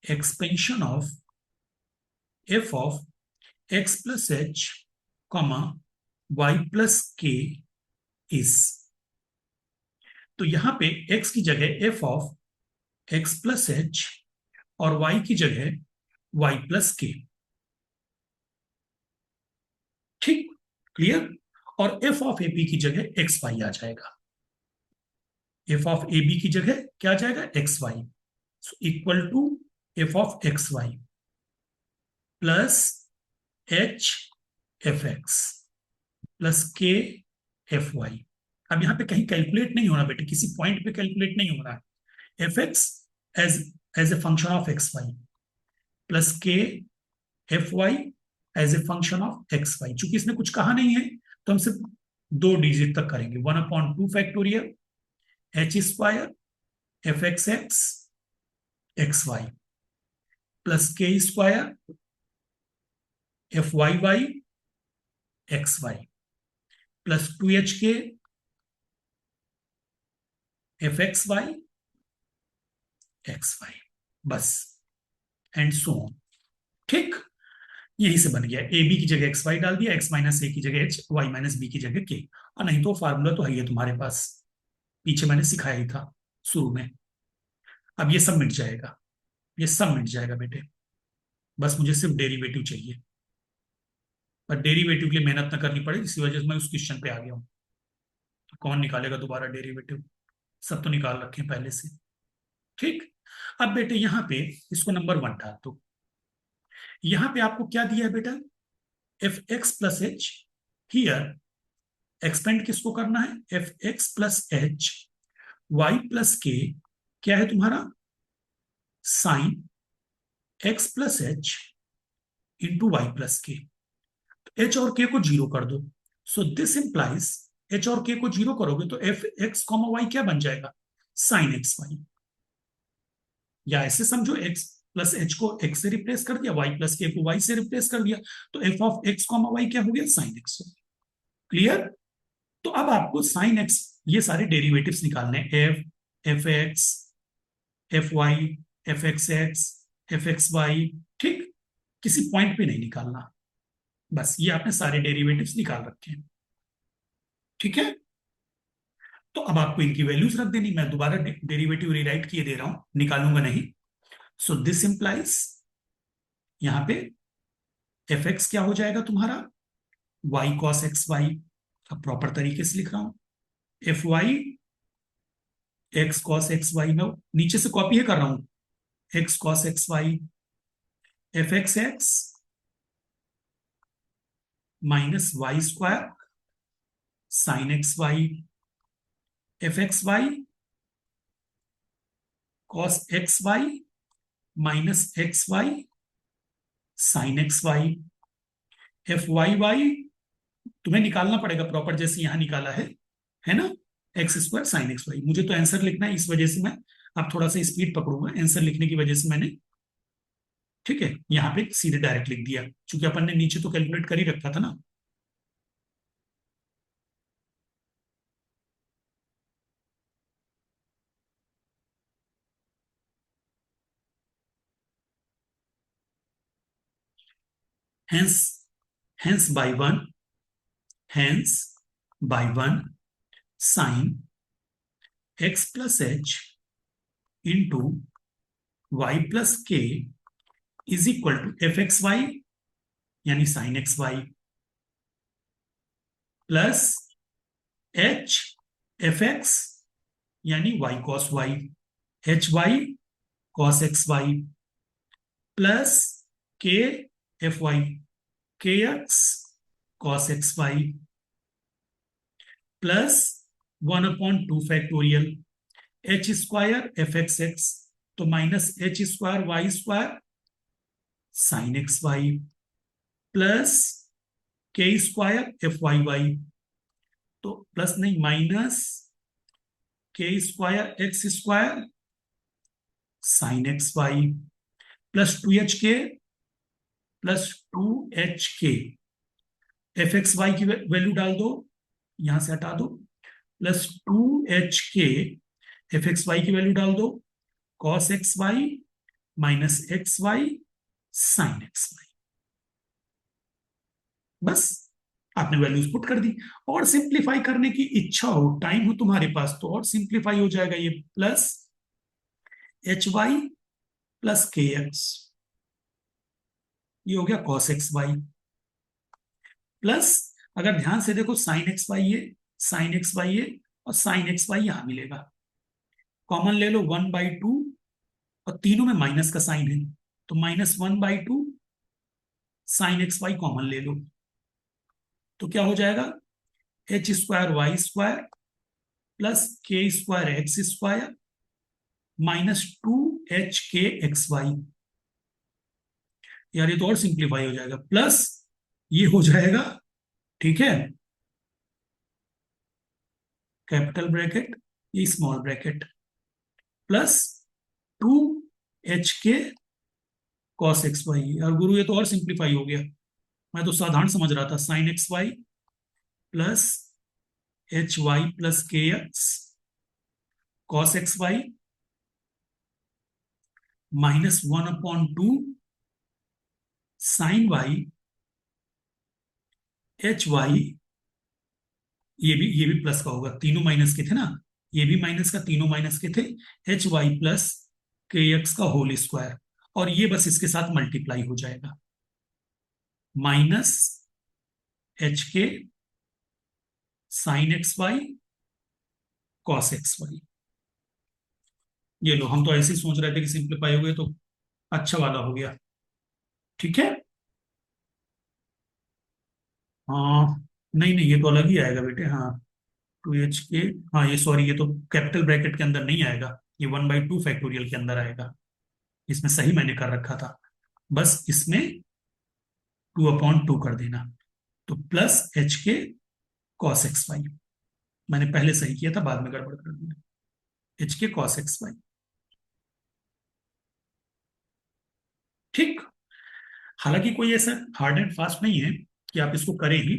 expansion of f of x plus H comma Y plus के इज, तो यहां पे x की जगह f of x plus h और y की जगह y प्लस के। ठीक, क्लियर। और एफ ऑफ ए बी की जगह एक्स वाई आ जाएगा, एफ ऑफ ए बी की जगह क्या आ जाएगा, x y, equal to F of x Y plus H F x plus k F y. अब यहां पे कहीं कैलकुलेट नहीं होना बेटे, किसी पॉइंट पे कैलकुलेट नहीं हो रहा है। F x h as a function of x Y plus k F y as a function of x y. चूंकि इसने कुछ कहा नहीं है, तो हम सिर्फ 2 डिजिट तक करेंगे, 1/2 factorial H square F x x Y plus के square F Y y x Y plus 2h k f x Y x Y, बस, एंड सो ऑन। ठीक, यही से बन गया, ए बी की जगह एक्स वाई डाल दिया, एक्स माइनस ए की जगह एच, वाई माइनस बी की जगह के। और नहीं तो फार्मूला तो है ही तुम्हारे पास, पीछे मैंने सिखाया ही था शुरू में। अब ये सब मिट जाएगा, ये सब मिट जाएगा बेटे, बस मुझे सिर्फ डेरिवेटिव चाहिए। पर डेरिवेटिव के लिए मेहनत ना करनी पड़े, इसी वजह से मैं उस क्वेश्चन पे आ गया हूँ। तो कौन निकालेगा दोबारा डेरिवेटिव, सब तो निकाल रखे हैं पहले से। ठीक, अब बेटे यहाँ पे इसको नंबर 1 डाल दो। यहाँ पे आपको क्या दिया है बेटा, f x plus h, here expand किसको करना है, f x plus h y plus k क्या है तुम्हारा, sine x plus h into y plus k. H और के को जीरो कर दो। सो दिस इंप्लाइज, एच और के को जीरो करोगे तो एफ एक्स कॉमा वाई क्या बन जाएगा, साइन एक्स वाई। या ऐसे समझो, एक्स प्लस एच को एक्स से रिप्लेस कर दिया, वाई प्लस के को वाई से रिप्लेस कर दिया, तो f of x comma y क्या हो गया, साइन एक्स। क्लियर। तो अब आपको साइन एक्स, ये सारे डेरिवेटिव्स निकालने हैं, f x, F y, F x x, F x y. ठीक, किसी पॉइंट पे नहीं निकालना, बस ये आपने सारे डेरिवेटिव्स निकाल रखे हैं। ठीक है, तो अब आपको इनकी वैल्यूज रख देनी, मैं दोबारा डेरिवेटिव रिराइट किए दे रहा हूं, निकालूंगा नहीं। सो दिस इंप्लाइज, यहां पे एफ एक्स क्या हो जाएगा तुम्हारा, वाई कॉस एक्स वाई। अब प्रॉपर तरीके से लिख रहा हूं, f Y x cos x y, मैं नीचे से कॉपी है कर रहा हूं, x cos x y, F x x minus y square sine x y, F x y cos x Y minus x Y sine x y, F Y y तुम्हें निकालना पड़ेगा प्रॉपर, जैसे यहां निकाला है ना, x square sine x Y. मुझे तो आंसर लिखना है, इस वजह से मैं अब थोड़ा सा स्पीड पकड़ूंगा, आंसर लिखने की वजह से मैंने, ठीक है, यहाँ पे सीधे डायरेक्ट लिख दिया, क्योंकि अपन ने नीचे तो कैलकुलेट कर ही रखा था ना। Hence, hence by one, hence by one sine x plus h into y plus के is equal to F x y यानी sine x Y plus H F x यानी y cos y, h y cos x Y plus k F y k x cos x Y plus 1/2 factorial H square F x x, तो minus h square y square sine x Y plus के square F Y y, तो plus नहीं minus k square x square sine x Y plus 2 HK plus 2 HK, F x Y की value डाल दो, यहां से हटा दो, plus 2 HK F x Y की वैल्यू डाल दो, cos x Y minus x Y sine x Y. बस आपने वैल्यूज पुट कर दी, और सिंप्लीफाई करने की इच्छा हो, टाइम हो तुम्हारे पास, तो और सिंप्लीफाई हो जाएगा ये, plus h y plus k x, ये हो गया कॉस एक्स वाई प्लस, अगर ध्यान से देखो साइन एक्स वाई ये, साइन एक्स वाई ये, और साइन एक्स वाई यहां मिलेगा, कॉमन ले लो 1/2, और तीनों में माइनस का साइन है, तो -1/2 साइन एक्स वाई कॉमन ले लो, तो क्या हो जाएगा, h square y square plus के square x square -2 HK x y. यार ये तो और सिंप्लीफाई हो जाएगा, प्लस ये हो जाएगा, ठीक है, कैपिटल ब्रैकेट, ये small bracket, plus 2 HK cos x Y. और गुरु ये तो और सिंप्लीफाई हो गया, मैं तो साधारण समझ रहा था, sine x Y plus h y plus k x cos x y -1/2 sine y h y, ये भी प्लस का होगा, तीनों माइनस के थे ना, ये भी माइनस का, तीनों माइनस के थे, h y plus k x का होल स्क्वायर, और ये बस इसके साथ मल्टीप्लाई हो जाएगा, -HK sine x y cos x y. ये लो, हम तो ऐसे ही सोच रहे थे कि सिंप्लीफाई हो गए तो अच्छा वाला हो गया। ठीक है, हाँ, नहीं नहीं, ये तो अलग ही आएगा बेटे, हाँ, 2h के, हाँ ये सॉरी, ये तो कैपिटल ब्रैकेट के अंदर नहीं आएगा, ये 1/2 फैक्टोरियल के अंदर आएगा। इसमें सही मैंने कर रखा था, बस इसमें 2/2 कर देना। तो प्लस एच के कॉस एक्स वाई, मैंने पहले सही किया था, बाद में गड़बड़ कर दिया। एच के कॉस एक्स वाई, ठीक। हालांकि कोई ऐसा हार्ड एंड फास्ट नहीं है कि आप इसको करें ही।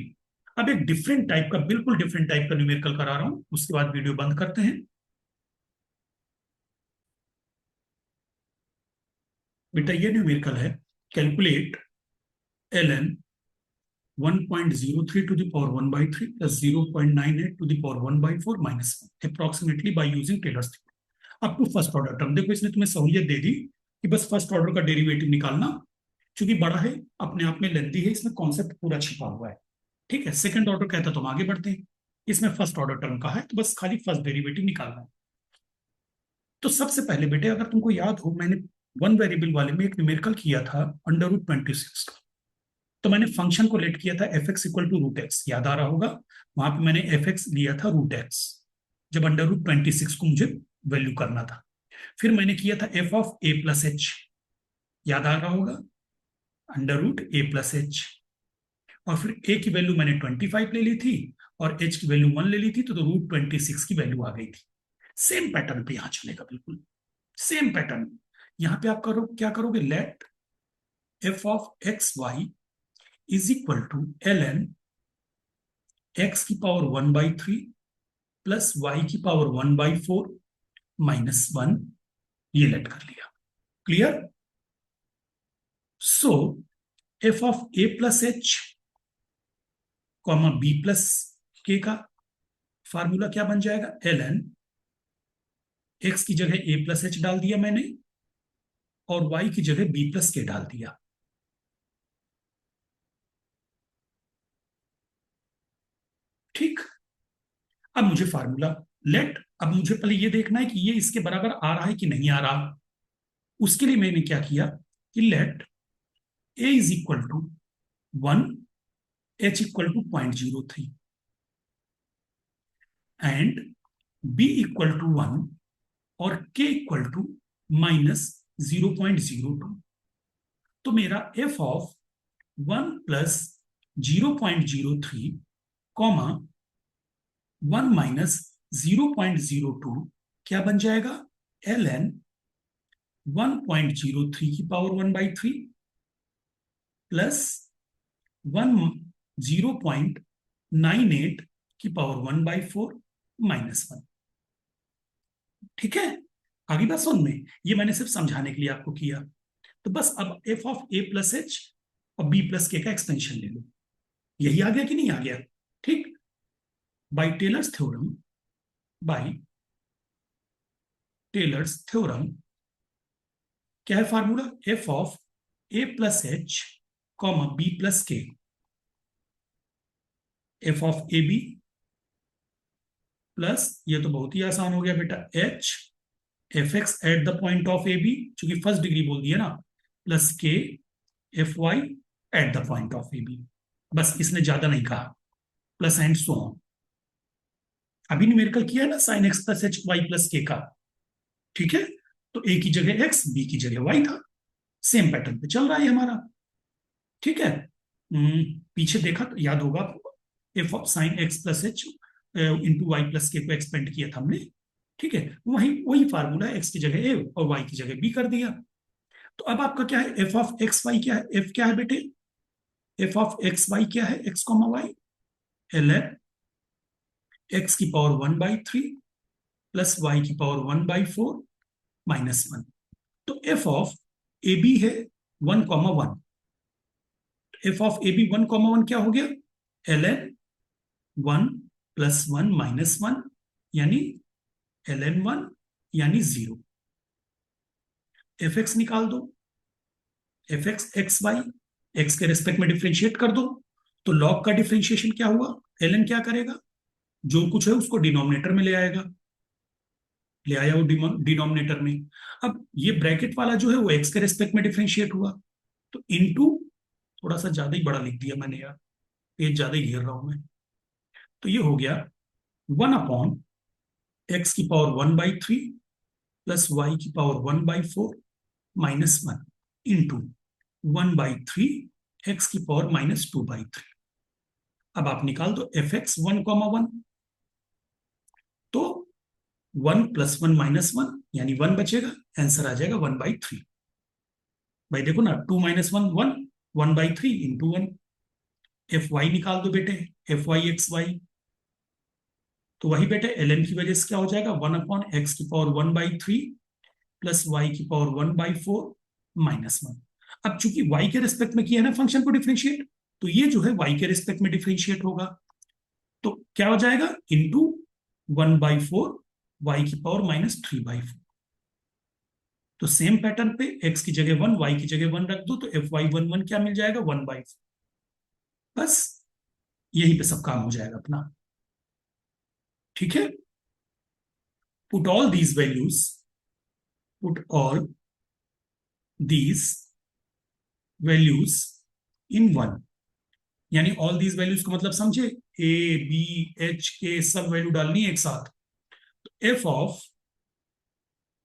अब एक डिफरेंट टाइप का, बिल्कुल डिफरेंट टाइप का न्यूमेरिकल करा रहा हूं, उसके बाद वीडियो बंद करते हैं। बेटा ये न्यूमेरिकल है, calculate l n 1.03 to the power 1/3 plus 0.98 to the power 1/4 minus 1 approximately by using Taylor's theorem up to first order term. देखो इसने तुम्हें सहूलियत दे दी कि बस फर्स्ट ऑर्डर का डेरिवेटिव निकालना, चूंकि बड़ा है अपने आप में लेंथी है, इसमें कॉन्सेप्ट पूरा छिपा हुआ है। ठीक है, सेकंड ऑर्डर कहता तो हम आगे बढ़ते हैं, इसमें फर्स्ट ऑर्डर टर्म का है, तो बस खाली फर्स्ट डेरिवेटिव निकालना है। तो सबसे पहले बेटे, अगर तुमको याद हो, मैंने वन वेरिएबल वाले में एक न्यूमेरिकल किया था √26 का। तो मैंने फंक्शन को लेट किया था f x equal to root x, याद आ रहा होगा। वहां पे मैंने एफ एक्स लिया था रूट एक्स, जब √26 को मुझे वैल्यू करना था। फिर मैंने किया था F of a plus H, याद आ रहा होगा, √a+h। और फिर ए की वैल्यू मैंने 25 ले ली थी और एच की वैल्यू 1 ले ली थी, तो √26 की वैल्यू आ गई थी। सेम पैटर्न पे यहां चलेगा, बिल्कुल सेम पैटर्न। यहां पे आप करो, क्या करोगे, let f of x Y is equal to l n x की पावर 1/3 प्लस वाई की पावर 1/4 माइनस 1, ये लेट कर लिया। Clear? So f of a plus H comma b plus के का फार्मूला क्या बन जाएगा, एल एन एक्स की जगह ए प्लस एच डाल दिया मैंने, और वाई की जगह बी प्लस के डाल दिया। ठीक। अब मुझे फार्मूला लेट, अब मुझे पहले ये देखना है कि ये इसके बराबर आ रहा है कि नहीं आ रहा। उसके लिए मैंने क्या किया कि let a is equal to 1, h equal to 0.03 and B equal to 1 और के इक्वल टू -0.02। तो मेरा f of 1 plus 0.03 comma 1 minus 0.02 क्या बन जाएगा, एल एन 1.03 की पावर 1/3 प्लस 0.98 की पावर 1/4 माइनस 1। ठीक है, आगे बात समझ में, ये मैंने सिर्फ समझाने के लिए आपको किया। तो बस अब F of a plus h और बी प्लस के का एक्सटेंशन ले लो। यही आ गया कि नहीं आ गया? ठीक। By Taylor's theorem, by Taylor's theorem क्या है formula, f of a plus H comma b plus k, f of A B plus, ये तो बहुत ही आसान हो गया बेटा, h F x at the point of A b, चूंकि फर्स्ट डिग्री बोल दिया ना, plus k F y at the point of A b. बस इसने ज्यादा नहीं कहा, प्लस एंड सो ऑन। अभी न्यूमेरिकल किया है ना sine x plus h y plus के का। ठीक है, तो ए की जगह एक्स, बी की जगह वाई था। सेम पैटर्न पे चल रहा है हमारा। ठीक है, पीछे देखा तो याद होगा आपको, f of sine x plus h into y plus k को एक्सपेंड किया था हमने। ठीक है, वही वही फार्मूला है, एक्स की जगह ए और वाई की जगह बी कर दिया। तो अब आपका क्या है, एफ ऑफ एक्स वाई क्या है, एफ क्या है बेटे, एफ ऑफ एक्स वाई क्या है, x comma y, l n x की पावर 1/3 प्लस वाई की पावर 1/4 माइनस 1। तो एफ ऑफ ए बी है 1,1। एफ ऑफ ए बी 1,1 क्या हो गया, एल एन 1 प्लस 1 माइनस 1, यानी एल एन 1 यानी 0। एफ एक्स निकाल दो, F x x Y, x के रेस्पेक्ट में डिफ्रेंशिएट कर दो। तो लॉग का डिफ्रेंशिएशन क्या हुआ, एल एन क्या करेगा, जो कुछ है उसको डिनोमिनेटर में ले आएगा, ले आया वो डिनोमिनेटर में। अब ये ब्रैकेट वाला जो है वो एक्स के रेस्पेक्ट में डिफ्रेंशिएट हुआ, तो इनटू, थोड़ा सा ज्यादा ही बड़ा लिख दिया मैंने यार, पेज ज्यादा ही घेर रहा हूं मैं। तो ये हो गया 1/x⁴ प्लस y की पावर 1/4 -1 इंटू 1/3 x⁴ -2/3। अब आप निकाल दो fx 1,1, तो 1 + 1 - 1 यानी 1 बचेगा, आंसर आ जाएगा 1/3। भाई देखो ना, 2 - 1 1, 1/3 इंटू 1। fy निकाल दो बेटे, fy(xy), तो वही बेटे ln की वजह से क्या हो जाएगा, 1/x⁴ 1/3 प्लस y⁴ 1/4 -1। अब चूंकि y के रिस्पेक्ट में किया है ना फंक्शन को डिफरेंशिएट, तो ये जो है y के रिस्पेक्ट में डिफरेंशिएट होगा, तो क्या हो जाएगा, इंटू 1/4 y⁴ -3/4। तो सेम पैटर्न पे x की जगह 1, y की जगह 1 रख दो, तो fy11 क्या मिल जाएगा, 1/4। बस यहीं पे सब काम हो जाएगा अपना। ठीक है, put all these values, put all these values in 1, यानी ऑल दीज वैल्यूज को मतलब समझे, ए बी एच के सब वैल्यू डालनी है एक साथ। तो एफ ऑफ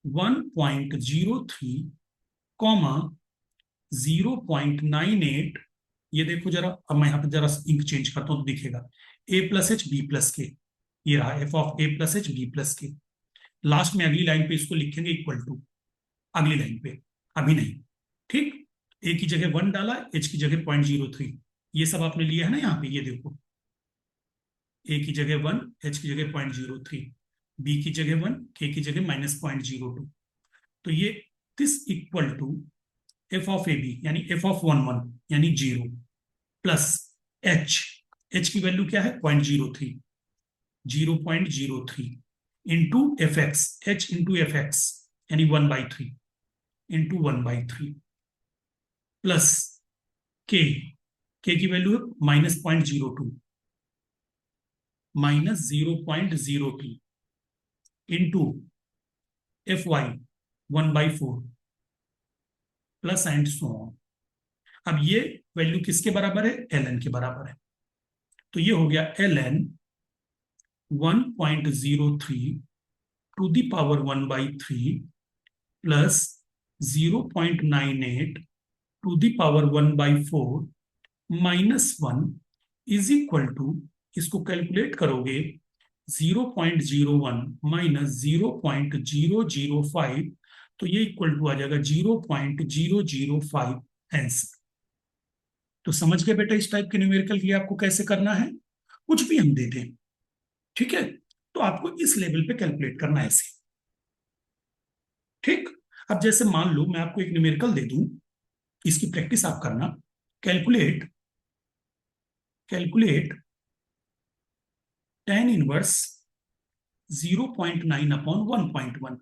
1.03 कॉमा 0.98, ये देखो जरा, अब मैं यहां पर जरा इंक चेंज करता हूं तो दिखेगा, a+h b+k, ये रहा F of a+h b+k। Last में अगली लाइन पे इसको लिखेंगे इक्वल टू, अगली लाइन पे, अभी नहीं। ठीक, ए की जगह 1 डाला, एच की जगह 0.03, ये सब आपने लिया है ना यहाँ पे, ये देखो, ए की जगह 1, एच की जगह 0.03, बी की जगह 1, के की जगह -0.02। तो ये this equal to F of A b, यानी एफ ऑफ 1 यानी 0, प्लस एच, एच की वैल्यू क्या है, 0.03, 0.03 into f x, h into f x यानी 1/3 इंटू 1/3 प्लस के, के की वैल्यू है -0.02, -0.02 into f y 1/4 plus and so on. अब ये वैल्यू किसके बराबर है, ln के बराबर है, तो ये हो गया ln 1.03 to the power 1/3 plus 0.98 to the power 1/4 -1 is equal to, इसको कैलकुलेट करोगे 0.01 माइनस 0.005, तो ये इक्वल टू आ जाएगा 0.005 आंसर। तो समझ गए बेटा इस टाइप के न्यूमेरिकल के लिए आपको कैसे करना है, कुछ भी हम दे दें, ठीक है, तो आपको इस लेवल पे कैलकुलेट करना है ऐसे। ठीक, अब जैसे मान लो मैं आपको एक न्यूमेरिकल दे दूं, इसकी प्रैक्टिस आप करना, कैलकुलेट कैलकुलेट tan इनवर्स 0.9/1.1।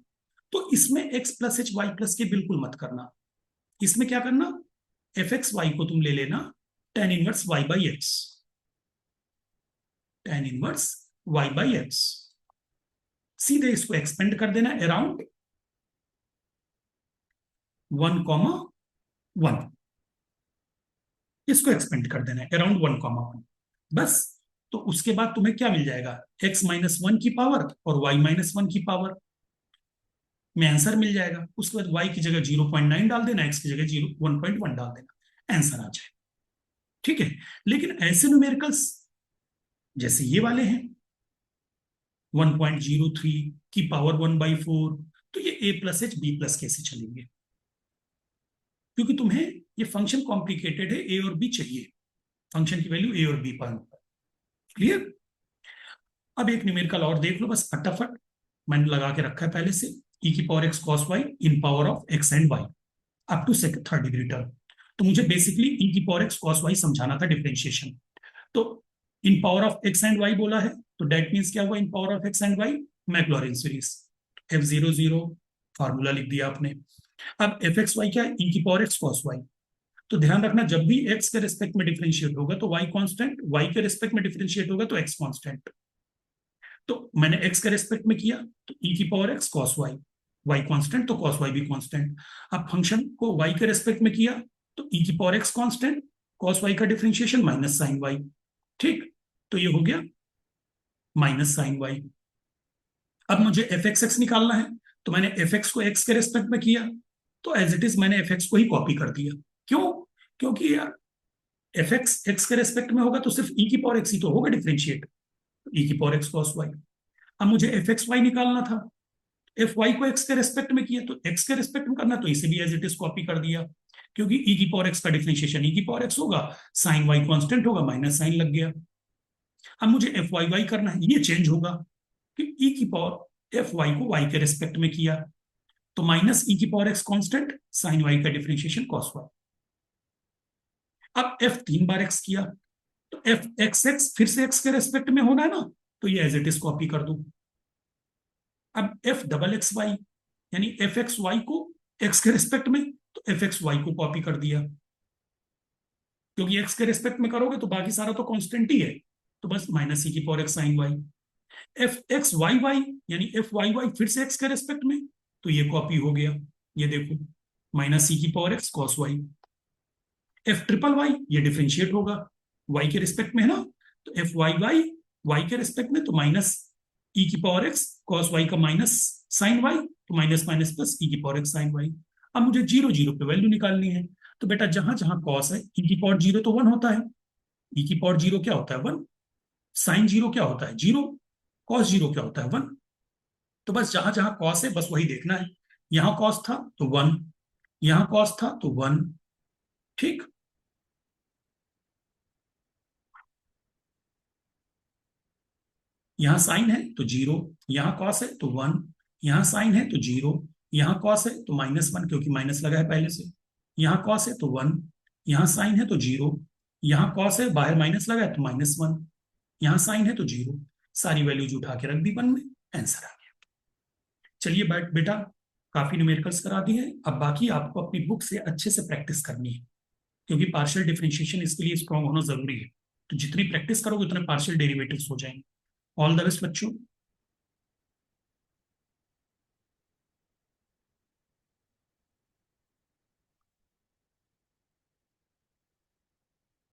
तो इसमें x plus h y plus k बिल्कुल मत करना, इसमें क्या करना, एफ एक्स वाई को तुम ले लेना tan inverse y/x, tan inverse y/x, सीधे इसको एक्सपेंड कर देना अराउंड 1,1, इसको एक्सपेंड कर देना अराउंड 1,1, बस। तो उसके बाद तुम्हें क्या मिल जाएगा, x-1 की पावर और y-1 की पावर में आंसर मिल जाएगा। उसके बाद y की जगह 0.9 डाल देना, x की जगह 1.1 डाल देना, आंसर आ जाए। ठीक है, लेकिन ऐसे न्यूमेरिकल्स जैसे ये वाले हैं 1.03 की पावर 1/4, तो ये a+h b+ कैसे चलेंगे, क्योंकि तुम्हें ये फंक्शन कॉम्प्लिकेटेड है, ए और बी चाहिए, फंक्शन की वैल्यू ए और बी पर। क्लियर, अब एक न्यूमेरिकल और देख लो बस फटाफट, मैंने लगा के रखा है पहले से, e⁴x cos y in power of x and y up to third degree term. तो मुझे बेसिकली e⁴x cos y समझाना था डिफरेंशिएशन, तो in power of x and y बोला है, तो डेट मीन्स क्या हुआ, in power of x and y Maclaurin series, f00 formula लिख दिया आपने। अब एफ एक्स वाई क्या है, e⁴x cos y, तो ध्यान रखना जब भी x के रिस्पेक्ट में डिफरेंशिएट होगा तो y कांस्टेंट, y के रिस्पेक्ट में डिफरेंशिएट होगा तो x कांस्टेंट। तो मैंने x के रेस्पेक्ट में किया तो e⁴x cos y, y constant तो cos y भी कांस्टेंट। अब फंक्शन को y के रेस्पेक्ट में किया तो e⁴x कांस्टेंट, cos y का डिफरेंशिएशन माइनस साइन y। ठीक, तो ये हो गया माइनस साइन वाई। अब मुझे एफ एक्स एक्स निकालना है, तो मैंने एफ एक्स को एक्स के रेस्पेक्ट में किया, तो एज इट इज मैंने एफ एक्स को ही कॉपी कर दिया। क्यों? क्योंकि यार एफ एक्स एक्स के रेस्पेक्ट में होगा तो सिर्फ ई की पावर एक्स ही तो होगा डिफरेंशिएट, ई की पावर एक्स कॉस वाई। अब मुझे एफ एक्स वाई निकालना था, एफ वाई को एक्स के रेस्पेक्ट में किया, तो एक्स के रेस्पेक्ट में करना, तो इसे भी एज इट इज कॉपी कर दिया। क्योंकि ई की पावर एक्स का डिफरेंशिएशन ई की पावर एक्स होगा, साइन वाई कांस्टेंट होगा, माइनस साइन लग गया। अब मुझे एफ वाई वाई करना है, ये चेंज होगा कि ई की पावर एफ वाई को वाई के रेस्पेक्ट में किया, तो माइनस ई की power x constant, sine y का डिफरेंशिएशन कॉस वाई। अब एफ 3 बार एक्स किया, तो एफ एक्स एक्स फिर से एक्स के रेस्पेक्ट में होना है ना, तो ये एज इट इज कॉपी कर दूं। अब एफ डबल एक्स वाई, यानी एफ एक्स वाई को एक्स के रेस्पेक्ट में, तो एफ एक्स वाई को कॉपी कर दिया। क्योंकि एक्स के रेस्पेक्ट में करोगे तो बाकी सारा तो कांस्टेंट ही है, तो बस माइनस ई की power x sine y. F x y y, यानी एफ वाई वाई फिर से एक्स के रेस्पेक्ट में, तो ये कॉपी हो गया, ये देखो, माइनस ई की power x cos y. F triple y, ये डिफ्रेंशिएट होगा, वाई के रिस्पेक्ट में है ना, तो एफ वाई वाई वाई के रिस्पेक्ट में, तो माइनस ई की पावर एक्स कॉस वाई का माइनस साइन वाई, तो माइनस माइनस प्लस ई की पावर एक्स साइन वाई। अब मुझे जीरो जीरो पे वैल्यू निकालनी है, तो बेटा जहां जहां कॉस है, ई की पावर जीरो तो वन होता है, ई की पावर जीरो क्या होता है? वन। साइन जीरो क्या होता है? जीरो। कॉस जीरो क्या होता है? वन। तो बस जहां जहां कॉस है बस वही देखना है। यहां कॉस था तो वन, यहां कॉस था तो वन। ठीक। यहाँ साइन है तो जीरो, यहाँ कॉस है तो वन, यहाँ साइन है तो जीरो, यहाँ कॉस है तो माइनस वन क्योंकि माइनस लगा है पहले से, यहाँ कॉस है तो वन, यहाँ साइन है तो जीरो, यहाँ कॉस है बाहर माइनस लगा है तो माइनस वन, यहाँ साइन है तो जीरो। सारी वैल्यूज उठा के रख दी वन में, आंसर आ गया। चलिए बेटा, काफी न्यूमेरिकल्स करा दिए हैं, अब बाकी आपको अपनी बुक से अच्छे से प्रैक्टिस करनी है, क्योंकि पार्शियल डिफरेंशिएशन इसके लिए स्ट्रांग होना जरूरी है। तो जितनी प्रैक्टिस करोगे उतने पार्शियल डेरिवेटिव्स हो जाएंगे। ऑल द बेस्ट बच्चों।